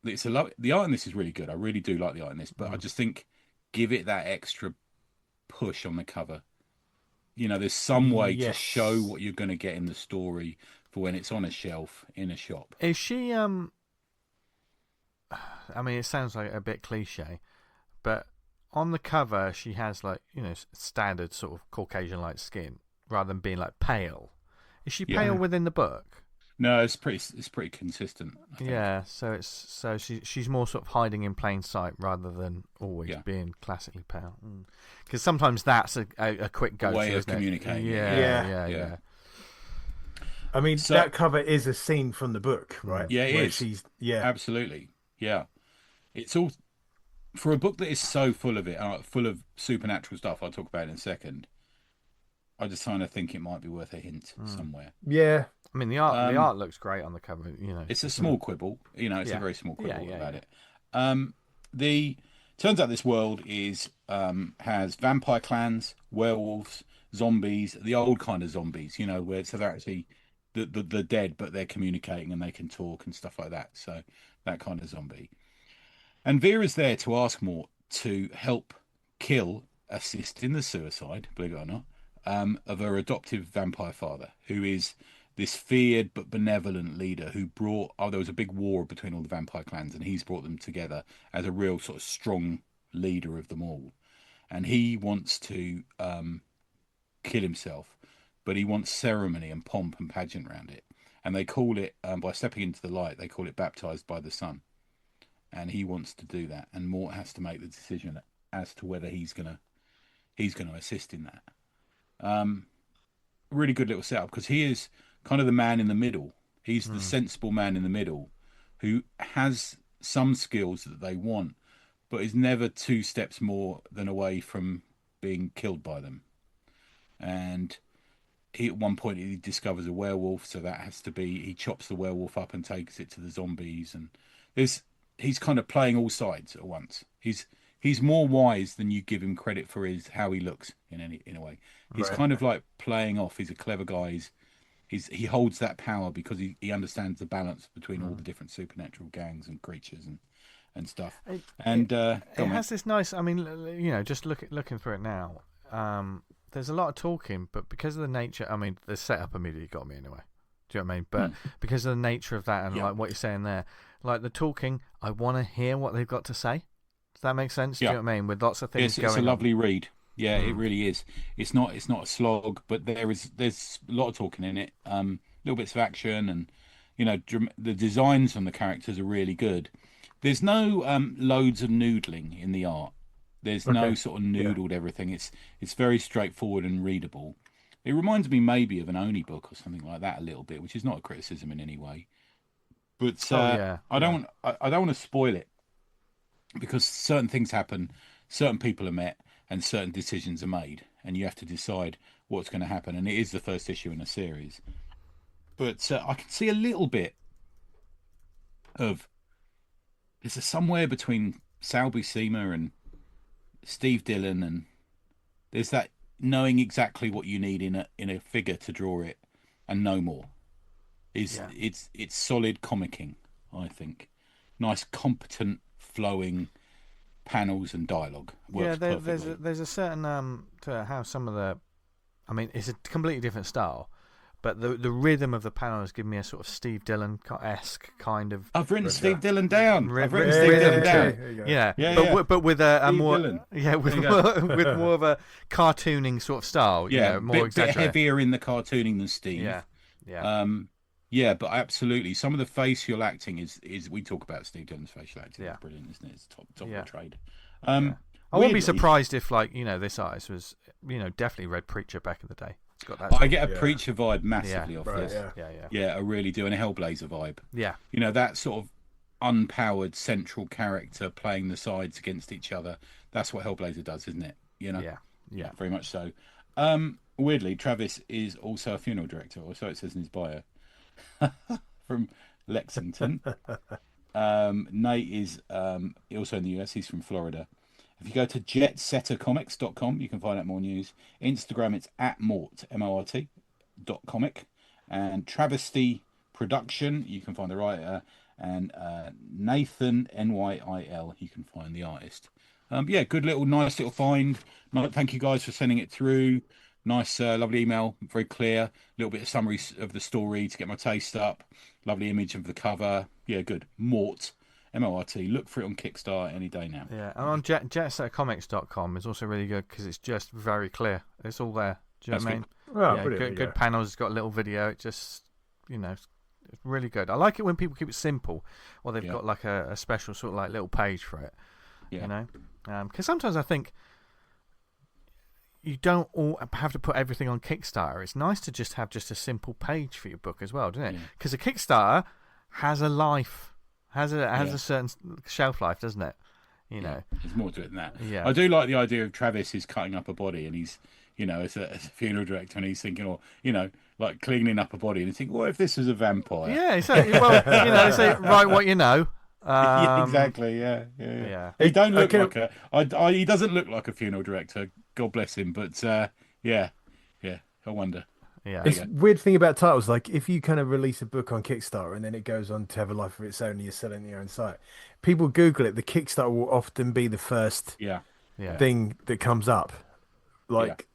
the art in this is really good. I really do like the art in this, but I just think give it that extra push on the cover. You know, there's some way to show what you're going to get in the story for when it's on a shelf in a shop. Is she? I mean, it sounds like a bit cliche, but on the cover she has like, you know, standard sort of Caucasian-like skin rather than being like pale. Is she pale within the book? No, it's pretty consistent. I think. Yeah, so she's more sort of hiding in plain sight rather than always being classically pale. Because sometimes that's a quick go way of communicating. Yeah. I mean, that cover is a scene from the book, right? Yeah, it is. Absolutely. Yeah, it's all for a book that is so full of it, full of supernatural stuff. I'll talk about it in a second. I just kind of think it might be worth a hint somewhere. Yeah. I mean, the art looks great on the cover. You know, it's a small quibble. You know, it's a very small quibble about it. Turns out this world has vampire clans, werewolves, zombies, the old kind of zombies. You know, where so they're actually the dead, but they're communicating and they can talk and stuff like that. So that kind of zombie. And Vera's there to ask Mort to help assist in the suicide, believe it or not, of her adoptive vampire father, who is this feared but benevolent leader who there was a big war between all the vampire clans, and he's brought them together as a real sort of strong leader of them all. And he wants to kill himself, but he wants ceremony and pomp and pageant around it. And they call it, by stepping into the light, they call it baptized by the sun. And he wants to do that, and Mort has to make the decision as to whether he's gonna assist in that. Really good little setup, because he is kind of the man in the middle. He's the sensible man in the middle who has some skills that they want, but is never 2 steps more than away from being killed by them. And at one point he discovers a werewolf, so that has to be, he chops the werewolf up and takes it to the zombies, and he's kind of playing all sides at once. He's more wise than you give him credit for how he looks in a way. He's kind of like playing off. He's a clever guy. He holds that power because he understands the balance between all the different supernatural gangs and creatures and stuff. It has this nice. I mean, you know, just looking through it now. There's a lot of talking, but because of the nature, I mean, the setup immediately got me anyway. Do you know what I mean? But because of the nature of that and like what you're saying there, like the talking, I want to hear what they've got to say. Does that make sense? Do you know what I mean? With lots of things going on. It's a lovely read. Yeah, it really is. It's not a slog, but there's a lot of talking in it. Little bits of action, and you know, the designs on the characters are really good. There's no loads of noodling in the art. There's no sort of noodled everything. It's very straightforward and readable. It reminds me maybe of an Oni book or something like that a little bit, which is not a criticism in any way. But I don't want to spoil it, because certain things happen, certain people are met, and certain decisions are made, and you have to decide what's going to happen. And it is the first issue in a series. But I can see a little bit of there's somewhere between Salby Seamer and Steve Dillon, and there's that knowing exactly what you need in a figure to draw it, and no more. It's solid comicking, I think. Nice, competent, flowing panels and dialogue. There's a certain to how some of the, I mean, it's a completely different style, but the rhythm of the panels give me a sort of Steve Dillon-esque kind of. I've written Steve Dillon down. Yeah. But with a more with more of a cartooning sort of style. Yeah, more bit heavier in the cartooning than Steve. Yeah, but absolutely, some of the facial acting is we talk about Steve Dillon's facial acting. It's brilliant, isn't it? It's top of the trade. I wouldn't be surprised if, like, you know, this artist was, you know, definitely read Preacher back in the day. It's got that. I get a Preacher vibe massively off this. Yeah, I really do, and a Hellblazer vibe. Yeah, you know, that sort of unpowered central character playing the sides against each other. That's what Hellblazer does, isn't it? You know. Yeah, very much so. Weirdly, Travis is also a funeral director, or so it says in his bio. From Lexington. Nate is also in the US. He's from Florida. If you go to jetsettercomics.com, you can find out more news. Instagram, it's @Mort, MORT, .comic. And Travesty Production, you can find the writer. and Nathan Nyil. You can find the artist. Yeah, good nice little find. Thank you guys for sending it through. Nice, lovely email, very clear. A little bit of summary of the story to get my taste up. Lovely image of the cover. Yeah, good. Mort, M-O-R-T. Look for it on Kickstarter any day now. Yeah, and on jetsetcomics.com is also really good because it's just very clear. It's all there. Do you know what I mean? Oh, yeah, good panels. It's got a little video. It just, it's really good. I like it when people keep it simple, or they've got like a special sort of like little page for it. Yeah. Because sometimes I think you don't all have to put everything on Kickstarter. It's nice to just have just a simple page for your book as well, doesn't it? Because a Kickstarter has a life, has a certain shelf life, doesn't it? There's more to it than that. Yeah, I do like the idea of Travis is cutting up a body, and he's, as a funeral director, and he's thinking, like cleaning up a body, and he's thinking, what if this was a vampire? Yeah, write what you know. Exactly. Yeah. He don't look he doesn't look like a funeral director. God bless him. But yeah. I wonder. Yeah. It's weird thing about titles, like if you kind of release a book on Kickstarter and then it goes on to have a life of its own and you're selling your own site, people Google it, the Kickstarter will often be the first thing that comes up. Like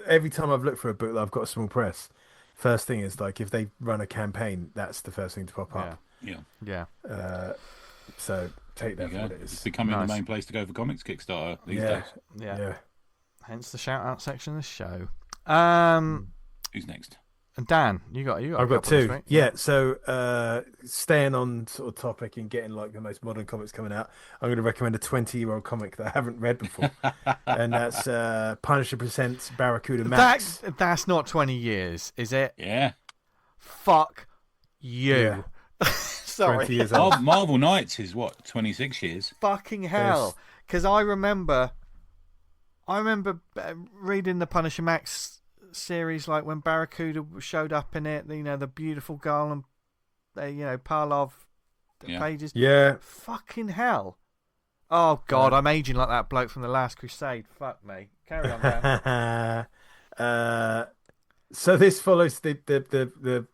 every time I've looked for a book that I've got a small press, first thing is like if they run a campaign, that's the first thing to pop up. Yeah. So take that for what it is. It's becoming the main place to go for comics, Kickstarter these days. Yeah. Hence the shout out section of the show. Who's next? Dan, you got. I've got two. Yeah. So staying on sort of topic and getting like the most modern comics coming out, I'm going to recommend a 20-year-old comic that I haven't read before, and that's Punisher presents Barracuda Max. That's not 20 years, is it? Yeah. Fuck you. Yeah. Sorry. 20 years old. Marvel Knights is what, 26 years? Fucking hell. Because I remember reading the Punisher Max series, like when Barracuda showed up in it, the beautiful girl and Parlov pages. Yeah. Fucking hell. Oh God, I'm aging like that bloke from The Last Crusade. Fuck me. Carry on, Dan. So this follows the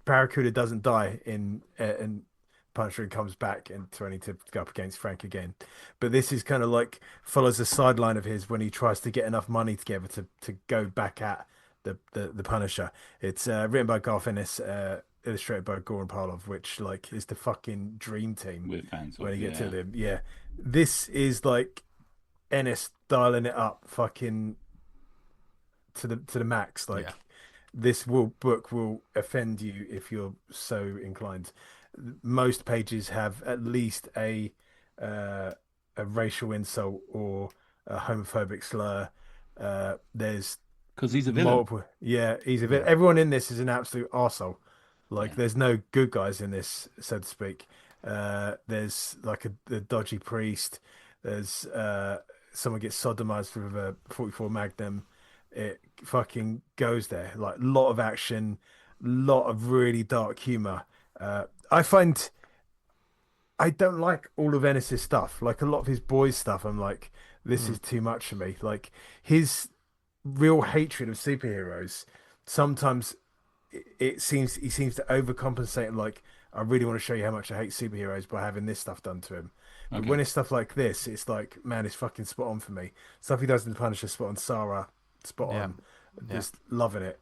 Barracuda doesn't die in Punisher and comes back and trying to go up against Frank again, but this is kind of like follows a sideline of his when he tries to get enough money together to go back at the Punisher. It's written by Garth Ennis, illustrated by Goran Parlov, which like is the fucking dream team with fans when you get to them. Yeah, this is like Ennis dialing it up fucking to the max. Like this book will offend you if you're so inclined. Most pages have at least a racial insult or a homophobic slur. There's because he's a villain. He's a villain. Everyone in this is an absolute arsehole. Like there's no good guys in this, so to speak. There's like a dodgy priest. There's someone gets sodomized with a 44 Magnum. It fucking goes there. Like a lot of action, lot of really dark humor. I find I don't like all of Ennis's stuff. Like a lot of his boys' stuff, I'm like, this is too much for me. Like his real hatred of superheroes. Sometimes he seems to overcompensate. And like, I really want to show you how much I hate superheroes by having this stuff done to him. But when it's stuff like this, it's like, man, it's fucking spot on for me. Stuff he does in the Punisher, spot on. Sarah, spot on. Just loving it.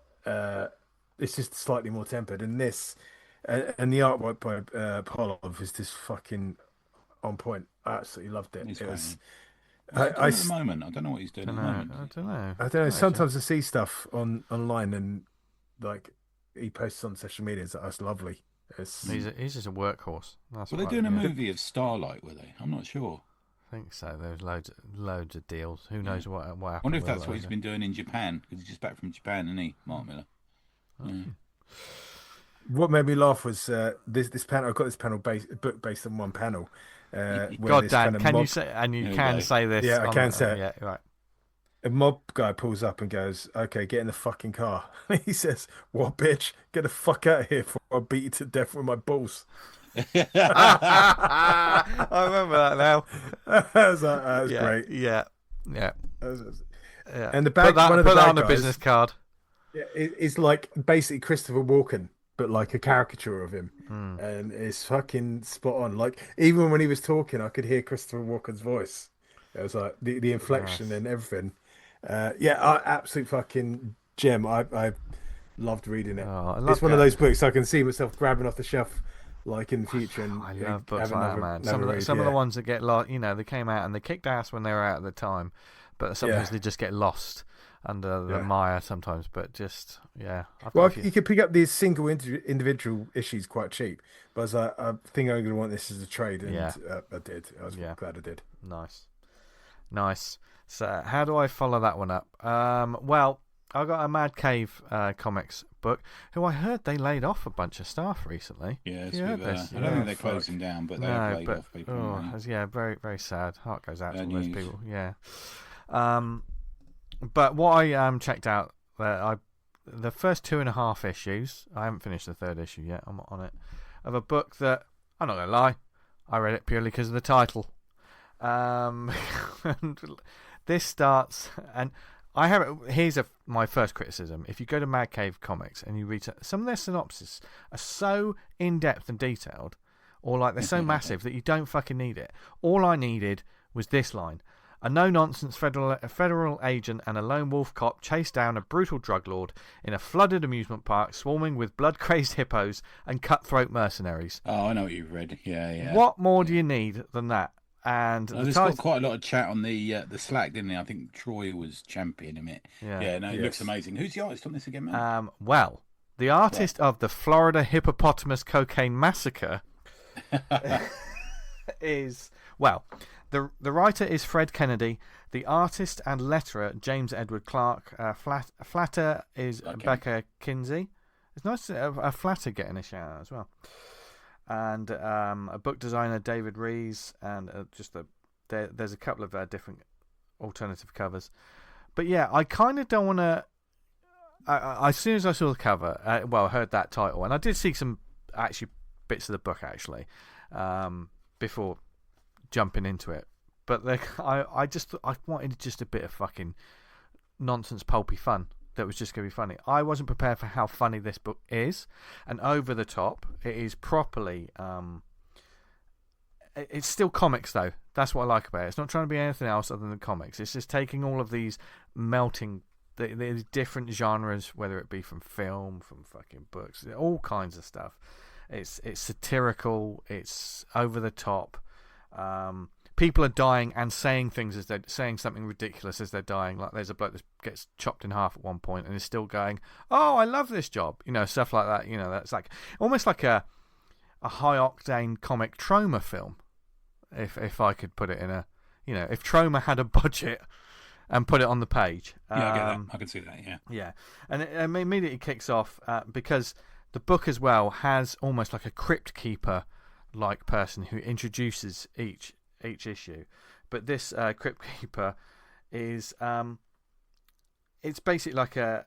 It's just slightly more tempered. And this. And the artwork by Parlov is just fucking on point. I absolutely loved it. It was. At the moment, I don't know what he's doing at the moment. I don't know. Sometimes I see stuff online and like he posts on social media. That's lovely. He's just a workhorse. Were they doing a movie of Starlight? Were they? I'm not sure. I think so. There's loads of deals. Who knows what happened? I wonder if that's what he's been doing in Japan, because he's just back from Japan, isn't he, Mark Miller? What made me laugh was this panel. I got this book based on one panel. God, Dan, can you say? And you can say this. Yeah, I can say it. Yeah, right. A mob guy pulls up and goes, "Okay, get in the fucking car." He says, "What, bitch? Get the fuck out of here before I beat you to death with my balls." I remember that now. That was great. Yeah. And the bag, one of the put that on guys, a business card. Yeah, it's like basically Christopher Walken, but like a caricature of him. and it's fucking spot on. Like even when he was talking, I could hear Christopher Walken's voice. It was like the inflection and everything. Absolute fucking gem. I loved reading it. It's one of those books I can see myself grabbing off the shelf, like in the future. And I love books like that, man. Some of the ones that get lost, they came out and they kicked ass when they were out at the time, but sometimes they just get lost under the mire sometimes. But just you could pick up these single individual issues quite cheap. But I was like, I think I'm going to want this as a trade, and I did. I was glad I did. Nice. So how do I follow that one up? Well, I got a Mad Cave Comics book, who I heard they laid off a bunch of staff recently. Yeah, I don't think they're closing down, but they have laid off people. Very, very sad. Heart goes out to all those people. Yeah. But what I checked out, the first 2.5 issues, I haven't finished the 3rd issue yet, I'm on it, of a book that, I'm not going to lie, I read it purely because of the title. And this starts, and here's my first criticism. If you go to Mad Cave Comics and you read some of their synopses are so in-depth and detailed, or like they're so massive that you don't fucking need it. All I needed was this line. A no-nonsense federal agent and a lone wolf cop chase down a brutal drug lord in a flooded amusement park swarming with blood-crazed hippos and cutthroat mercenaries. Oh, I know what you've read. Yeah. What more do you need than that? And there's got quite a lot of chat on the Slack, didn't he? I think Troy was championing it. It looks amazing. Who's the artist on this again, man? Well, the artist of the Florida Hippopotamus Cocaine Massacre is... Well... The writer is Fred Kennedy. The artist and letterer, James Edward Clark. Flatter is Becca Kinsey. It's nice to a Flatter getting a shout out as well. And a book designer, David Rees. And there's a couple of different alternative covers. But yeah, I kind of don't want to... as soon as I saw the cover, I heard that title. And I did see some bits of the book, before... jumping into it, but I wanted just a bit of fucking nonsense pulpy fun that was just going to be funny. I wasn't prepared for how funny this book is, and over the top. It is properly it's still comics though. That's what I like about it. It's not trying to be anything else other than comics. It's just taking all of these melting the different genres, whether it be from film, from fucking books, all kinds of stuff. It's satirical, it's over the top. People are dying and saying things as they're saying something ridiculous as they're dying. Like there's a bloke that gets chopped in half at one point and is still going, "Oh, I love this job," stuff like that. That's like almost like a high octane comic trauma film, if I could put it in a, if trauma had a budget and put it on the page. Yeah, I get that. I can see that. Yeah, and it immediately kicks off because the book as well has almost like a crypt keeper like person who introduces each issue, but this crypt keeper is it's basically like a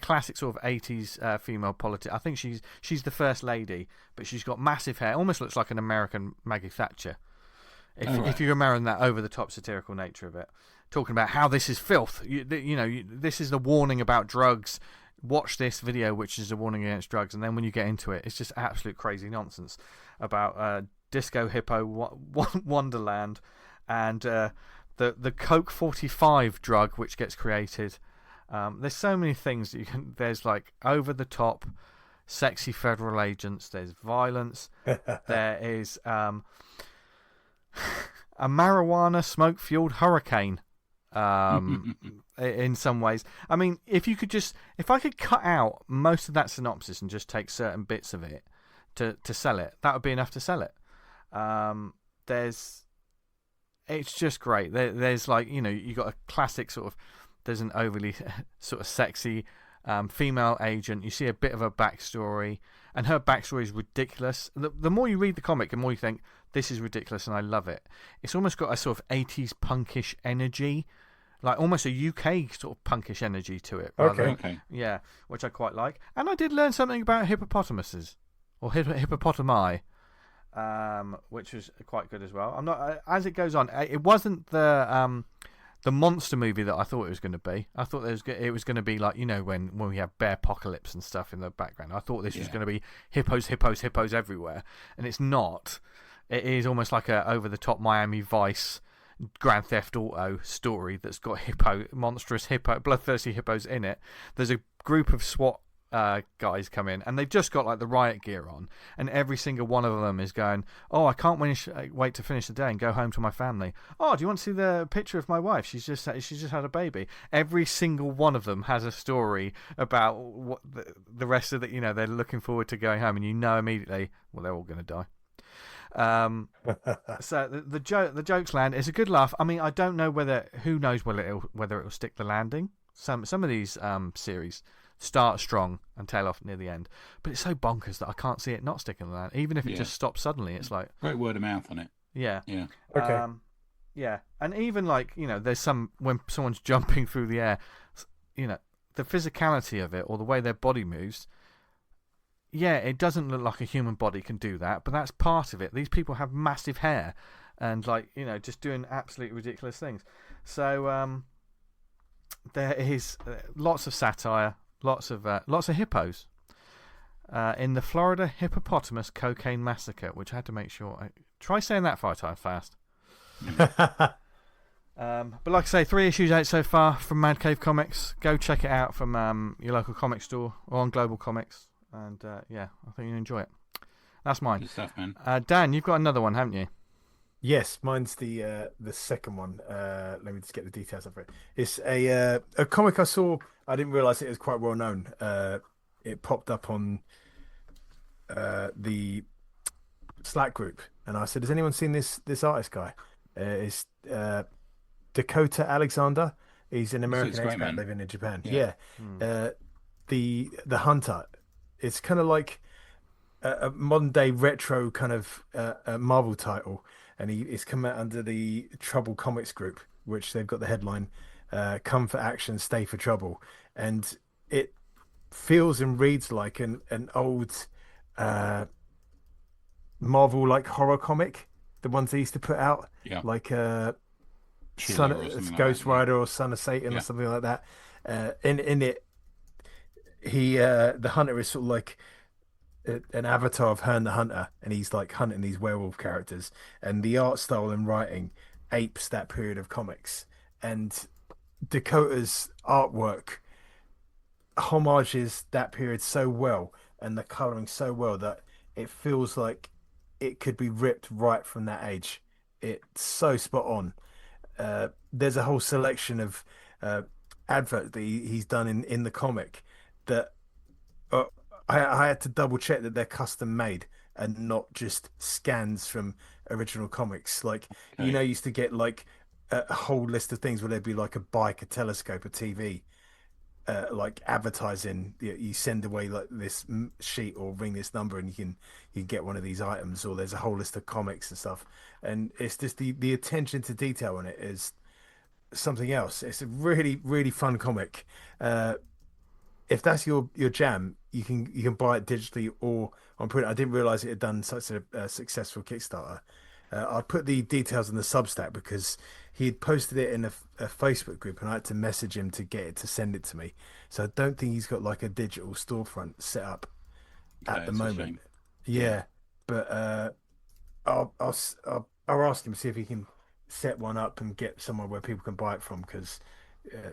classic sort of 80s female politician. I think she's the first lady, but she's got massive hair, almost looks like an American Maggie Thatcher. If you imagine that over the top satirical nature of it, talking about how this is filth, this is the warning about drugs. Watch this video, which is a warning against drugs, and then when you get into it, it's just absolute crazy nonsense about Disco Hippo Wonderland and the Coke 45 drug which gets created. There's so many things that there's like over the top, sexy federal agents. There's violence. There is a marijuana smoke fueled hurricane. In some ways, I mean, if I could cut out most of that synopsis and just take certain bits of it to sell it, that would be enough to sell it. It's just great. There's like, you got a classic sort of, there's an overly sort of sexy female agent. You see a bit of a backstory, and her backstory is ridiculous. The more you read the comic, the more you think this is ridiculous, and I love it. It's almost got a sort of 80s punkish energy, like almost a UK sort of punkish energy to it. Okay. Yeah, which I quite like. And I did learn something about hippopotamuses, or hippopotami, which was quite good as well. I'm not as it goes on. It wasn't the the monster movie that I thought it was going to be. I thought it was going to be like, you know, when we have Bear Apocalypse and stuff in the background. I thought this was going to be hippos everywhere, and it's not. It is almost like a over-the-top Miami Vice Grand Theft Auto story that's got monstrous bloodthirsty hippos in it. There's a group of SWAT guys come in, and they've just got like the riot gear on, and every single one of them is going, "Oh, I can't wait to finish the day and go home to my family. Oh, do you want to see the picture of my wife? She's just had a baby." Every single one of them has a story about what the rest of the, you know, they're looking forward to going home, and you know immediately, well, they're all going to die. So the jokes land. It's a good laugh. I mean, I don't know who knows whether it'll stick the landing. Some of these series start strong and tail off near the end, but it's so bonkers that I can't see it not sticking the land. Even if it just stops suddenly, it's like great word of mouth on it. Yeah. Okay. Yeah, and even like, you know, there's some when someone's jumping through the air, you know, the physicality of it or the way their body moves. Yeah, it doesn't look like a human body can do that, but that's part of it. These people have massive hair and, like, you know, just doing absolutely ridiculous things. So there is lots of satire, lots of hippos in the Florida Hippopotamus Cocaine Massacre, which I had to make sure try saying that 5 times fast. But like I say, 3 issues out so far from Mad Cave Comics. Go check it out from your local comic store or on Global Comics. And yeah, I think you'll enjoy it. That's mine. Good stuff, man. Dan, you've got another one, haven't you? Yes, mine's the second one. Let me just get the details of it. It's a comic I saw. I didn't realize it was quite well known. It popped up on the Slack group, and I said, "Has anyone seen this artist guy?" It's Dakota Alexander. He's an American expat living in Japan. Yeah. The Hunter. It's kind of like a modern day retro kind of Marvel title, and it's come out under the Trouble Comics group, which they've got the headline "Come for Action, Stay for Trouble," and it feels and reads like an old Marvel like horror comic, the ones they used to put out, like Ghost Rider or Son of Satan or something like that. In it, the Hunter is sort of like an avatar of Herne the Hunter, and he's like hunting these werewolf characters, and the art style and writing apes that period of comics, and Dakota's artwork homages that period so well, and the coloring so well, that it feels like it could be ripped right from that age. It's so spot on. There's a whole selection of adverts that he's done in the comic that I had to double check that they're custom made and not just scans from original comics. Like, you know, you used to get like a whole list of things where there'd be like a bike, a telescope, a TV, like advertising. You send away like this sheet or ring this number and you can get one of these items, or there's a whole list of comics and stuff. And it's just the attention to detail on it is something else. It's a really, really fun comic. If that's your jam, you can buy it digitally or on print. I didn't realize it had done such a successful Kickstarter. I put the details in the Substack because he had posted it in a Facebook group, and I had to message him to get it to send it to me. So I don't think he's got like a digital storefront set up at the moment. Yeah, but I'll ask him to see if he can set one up and get somewhere where people can buy it from, because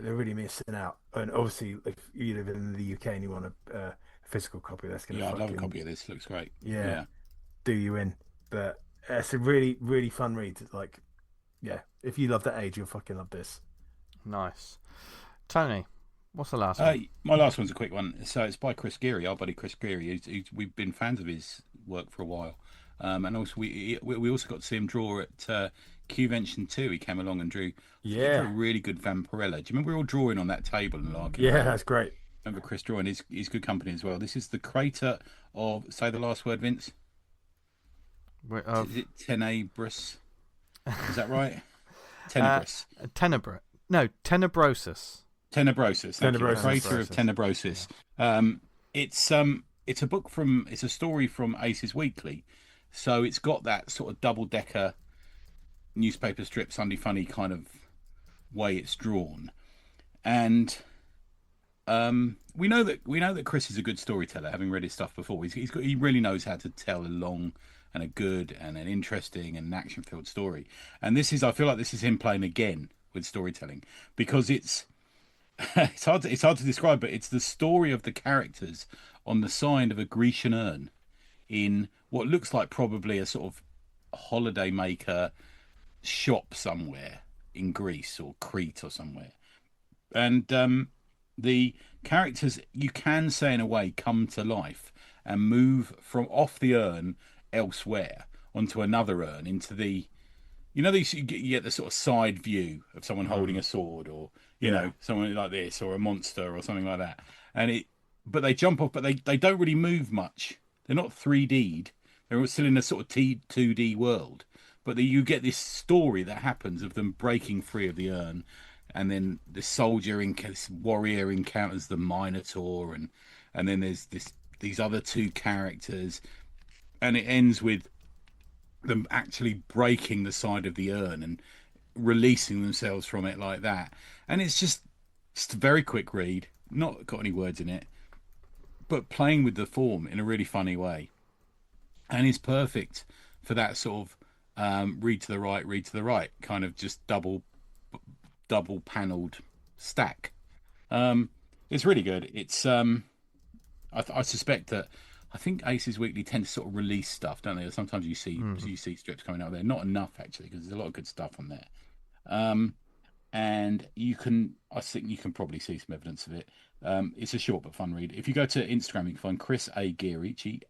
they're really missing out. And obviously, if you live in the UK and you want a physical copy, that's going to I'd love a copy of this. Looks great. Yeah, do you in? But it's a really, really fun read. Like, yeah, if you love that age, you'll fucking love this. Nice. Tony, what's the last one? My last one's a quick one. So it's by Chris Geary, our buddy Chris Geary. We've been fans of his work for a while, and also we also got to see him draw at Qvention 2. He came along and drew a really good Vampirella. Do you remember we were all drawing on that table and larking? Yeah, that's great. Remember Chris drawing? He's good company as well. This is the Krater of, say the last word, Vince. Is it Tenebrosus? Is that right? Tenebrosus. Tenebrosus. Tenebrosus. Krater of Tenebrosus. It's a book it's a story from Aces Weekly, so it's got that sort of double-decker newspaper strip Sunday Funny kind of way it's drawn, and we know that Chris is a good storyteller, having read his stuff before. He really knows how to tell a long and a good and an interesting and action-filled story. And I feel like this is him playing again with storytelling, because it's hard to describe, but it's the story of the characters on the side of a Grecian urn in what looks like probably a sort of holiday maker shop somewhere in Greece or Crete or somewhere. And the characters, you can say in a way, come to life and move from off the urn elsewhere onto another urn into the, you get the sort of side view of someone holding a sword, or you know, someone like this, or a monster or something like that. But they jump off, but they don't really move much. They're not 3D'd. They're still in a sort of 2D world. But you get this story that happens of them breaking free of the urn, and then this warrior encounters the Minotaur, and then there's these other two characters, and it ends with them actually breaking the side of the urn and releasing themselves from it like that. And it's just a very quick read, not got any words in it, but playing with the form in a really funny way, and is perfect for that sort of read to the right kind of just double paneled stack. It's really good. It's I suspect that, I think Aces Weekly tend to sort of release stuff, don't they? Sometimes you see strips coming out there. Not enough, actually, because there's a lot of good stuff on there. And I think you can probably see some evidence of it. It's a short but fun read. If you go to Instagram, you can find Chris A. Geary, Gary,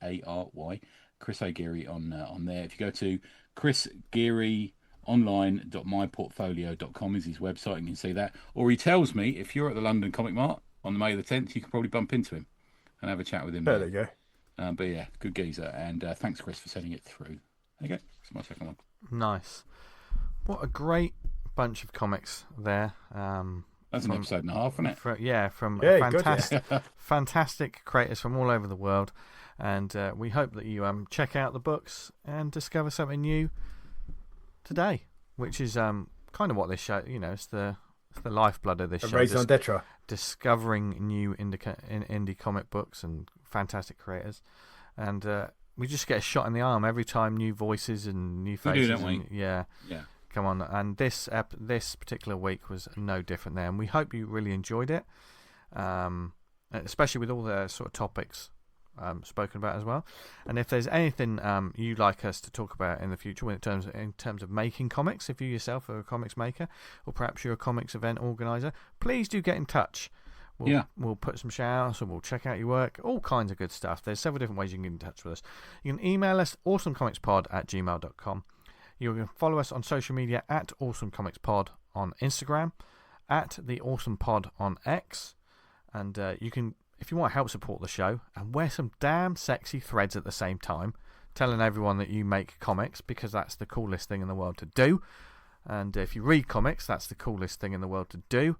Chris A. Geary on there. If you go to Chris Geary online.myportfolio.com is his website, and you can see that. Or he tells me, if you're at the London Comic Mart on May the 10th, you can probably bump into him and have a chat with him. There you go. But yeah, good geezer. And thanks, Chris, for sending it through. There you go. It's my second one. Nice. What a great bunch of comics there. That's an episode and a half, isn't it? From fantastic, fantastic creators from all over the world. And we hope that you check out the books and discover something new today, which is kind of what this show, it's the lifeblood of this show. Raison d'etre. Discovering new indie comic books and fantastic creators. And we just get a shot in the arm every time new voices and new faces. We do, don't we? Yeah. Come on. And this particular week was no different there. And we hope you really enjoyed it, especially with all the sort of topics spoken about as well. And if there's anything you'd like us to talk about in the future in terms of making comics, if you yourself are a comics maker, or perhaps you're a comics event organizer, please do get in touch. We'll put some shout-outs, or we'll check out your work, all kinds of good stuff. There's several different ways you can get in touch with us. You can email us awesomecomicspod@gmail.com. You can follow us on social media at awesomecomicspod on Instagram, at the awesomepod on X, and you can, if you want to help support the show and wear some damn sexy threads at the same time, telling everyone that you make comics, because that's the coolest thing in the world to do. And if you read comics, that's the coolest thing in the world to do.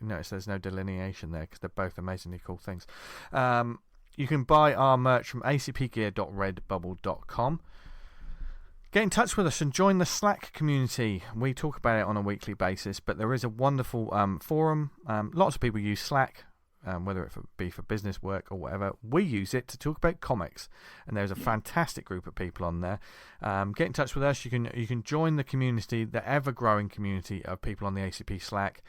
Notice there's no delineation there, because they're both amazingly cool things. You can buy our merch from acpgear.redbubble.com. Get in touch with us and join the Slack community. We talk about it on a weekly basis, but there is a wonderful forum. Lots of people use Slack, whether it be for business work or whatever. We use it to talk about comics, and there's a fantastic group of people on there. Get in touch with us. You can join the community, the ever-growing community of people on the ACP Slack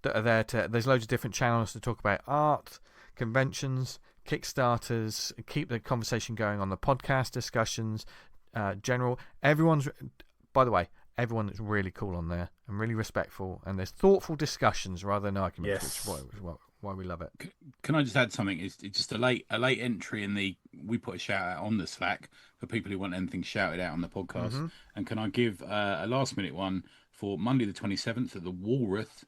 that are there. There's loads of different channels to talk about art, conventions, Kickstarters, keep the conversation going on the podcast discussions, general. By the way, everyone that's really cool on there and really respectful, and there's thoughtful discussions rather than arguments, which is why we love it. Can I just add something? It's just a late entry in we put a shout out on the Slack for people who want anything shouted out on the podcast. Mm-hmm. And can I give a last minute one for Monday the 27th at the Walrus,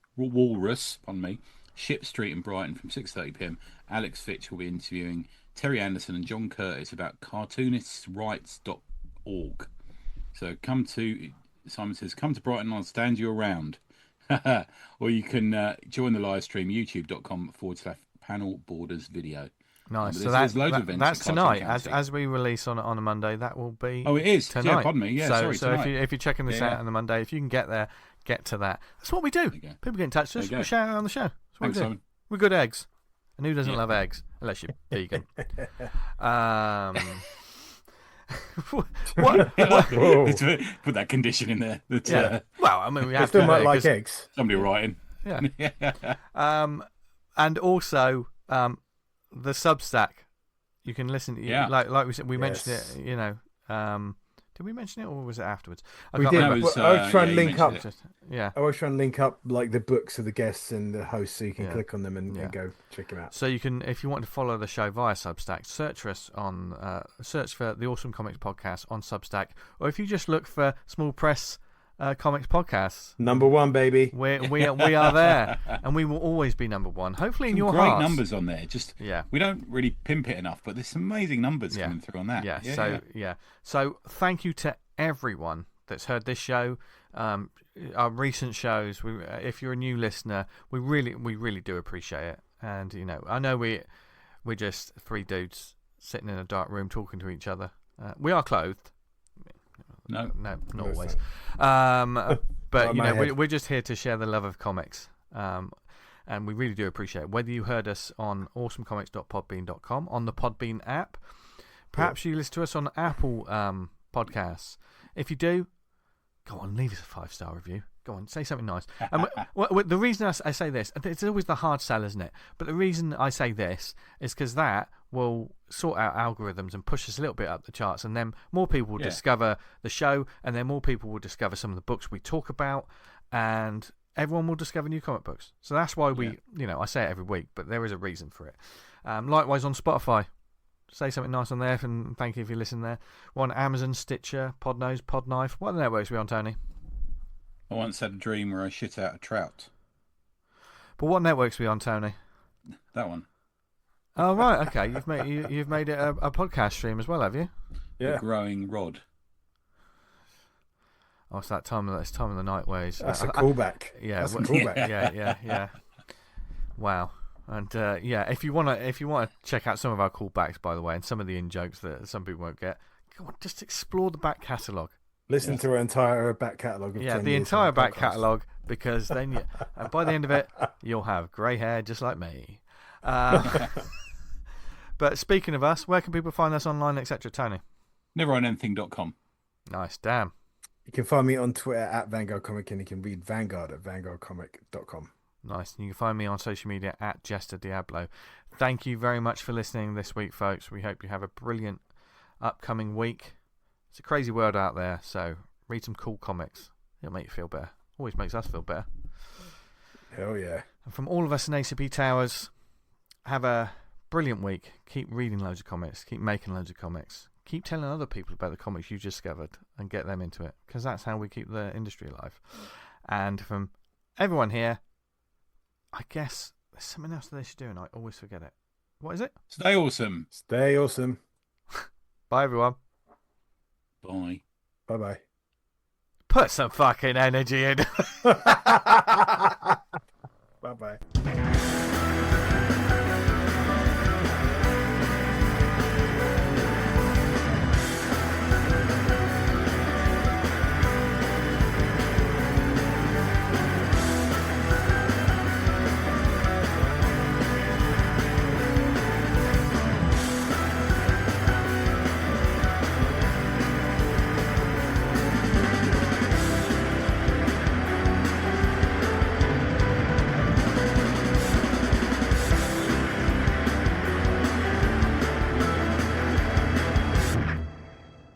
Ship Street in Brighton from 6:30 p.m. Alex Fitch will be interviewing Terry Anderson and John Curtis about cartoonists.rights.org. So Simon says, come to Brighton, I'll stand you around. Or you can join the live stream, youtube.com/panel borders video. Nice. So that's tonight. As we release on a Monday, that will be. Oh, it is tonight. Yeah, pardon me. Yeah, so sorry. So if you're checking this out on the Monday, if you can get there, get to that. That's what we do. People get in touch with us. We shout out on the show. That's what we do. Simon. We're good eggs. And who doesn't love eggs? Unless you're vegan. What? Put that condition in there. Well, I mean, we have still might like eggs. Somebody writing. Yeah. And also the Substack. You can listen. Like we said, we mentioned it. You know. Did we mention it, or was it afterwards? We did. I was trying to link up. I was trying to link up like the books of the guests and the hosts, so you can click on them and go check them out. So you can, if you want to follow the show via Substack, search for the Awesome Comics Podcast on Substack, or if you just look for Small Press Comics Podcasts, number one, baby. We are there, and we will always be number one. Hopefully, in your great hearts. Numbers on there. We don't really pimp it enough, but there's some amazing numbers coming through on that. So thank you to everyone that's heard this show, our recent shows. If you're a new listener, we really do appreciate it. And you know, I know we're just three dudes sitting in a dark room talking to each other. We are clothed. No, not always. But you know, we're just here to share the love of comics, and we really do appreciate it. Whether you heard us on awesomecomics.podbean.com, on the Podbean app, perhaps you listen to us on Apple Podcasts. If you do, go on, leave us a 5-star review. Go on, say something nice. And the reason I say this, it's always the hard sell, isn't it? But the reason I say this is because that will sort out algorithms and push us a little bit up the charts, and then more people will discover the show, and then more people will discover some of the books we talk about, and everyone will discover new comic books. So that's why I say it every week, but there is a reason for it. Likewise on Spotify. Say something nice on there, and thank you if you listen there. We're on Amazon, Stitcher, Podnose, Podknife. What other networks are we on, Tony? I once had a dream where I shit out a trout. But what networks are we on, Tony? That one. Oh right, okay. You've made it a podcast stream as well, have you? Yeah. The Growing Rod. Oh, it's that time of the night where he's... That's a callback. That's a callback. Yeah. Wow. And if you wanna check out some of our callbacks, by the way, and some of the in jokes that some people won't get, go on, just explore the back catalogue. Listen to our entire back catalogue. The entire back catalogue, because then by the end of it, you'll have grey hair just like me. But speaking of us, where can people find us online, etc., Tony? Neveronanything.com. Nice, damn. You can find me on Twitter at Vanguard Comic, and you can read Vanguard at vanguardcomic.com. Nice. And you can find me on social media at Jester Diablo. Thank you very much for listening this week, folks. We hope you have a brilliant upcoming week. It's a crazy world out there, so read some cool comics. It'll make you feel better. Always makes us feel better. Hell yeah. And from all of us in ACP Towers, have a brilliant week. Keep reading loads of comics. Keep making loads of comics. Keep telling other people about the comics you discovered and get them into it, because that's how we keep the industry alive. And from everyone here, I guess there's something else that they should do, and I always forget it. What is it? Stay awesome. Stay awesome. Bye, everyone. Bye. Bye-bye. Put some fucking energy in. Bye-bye.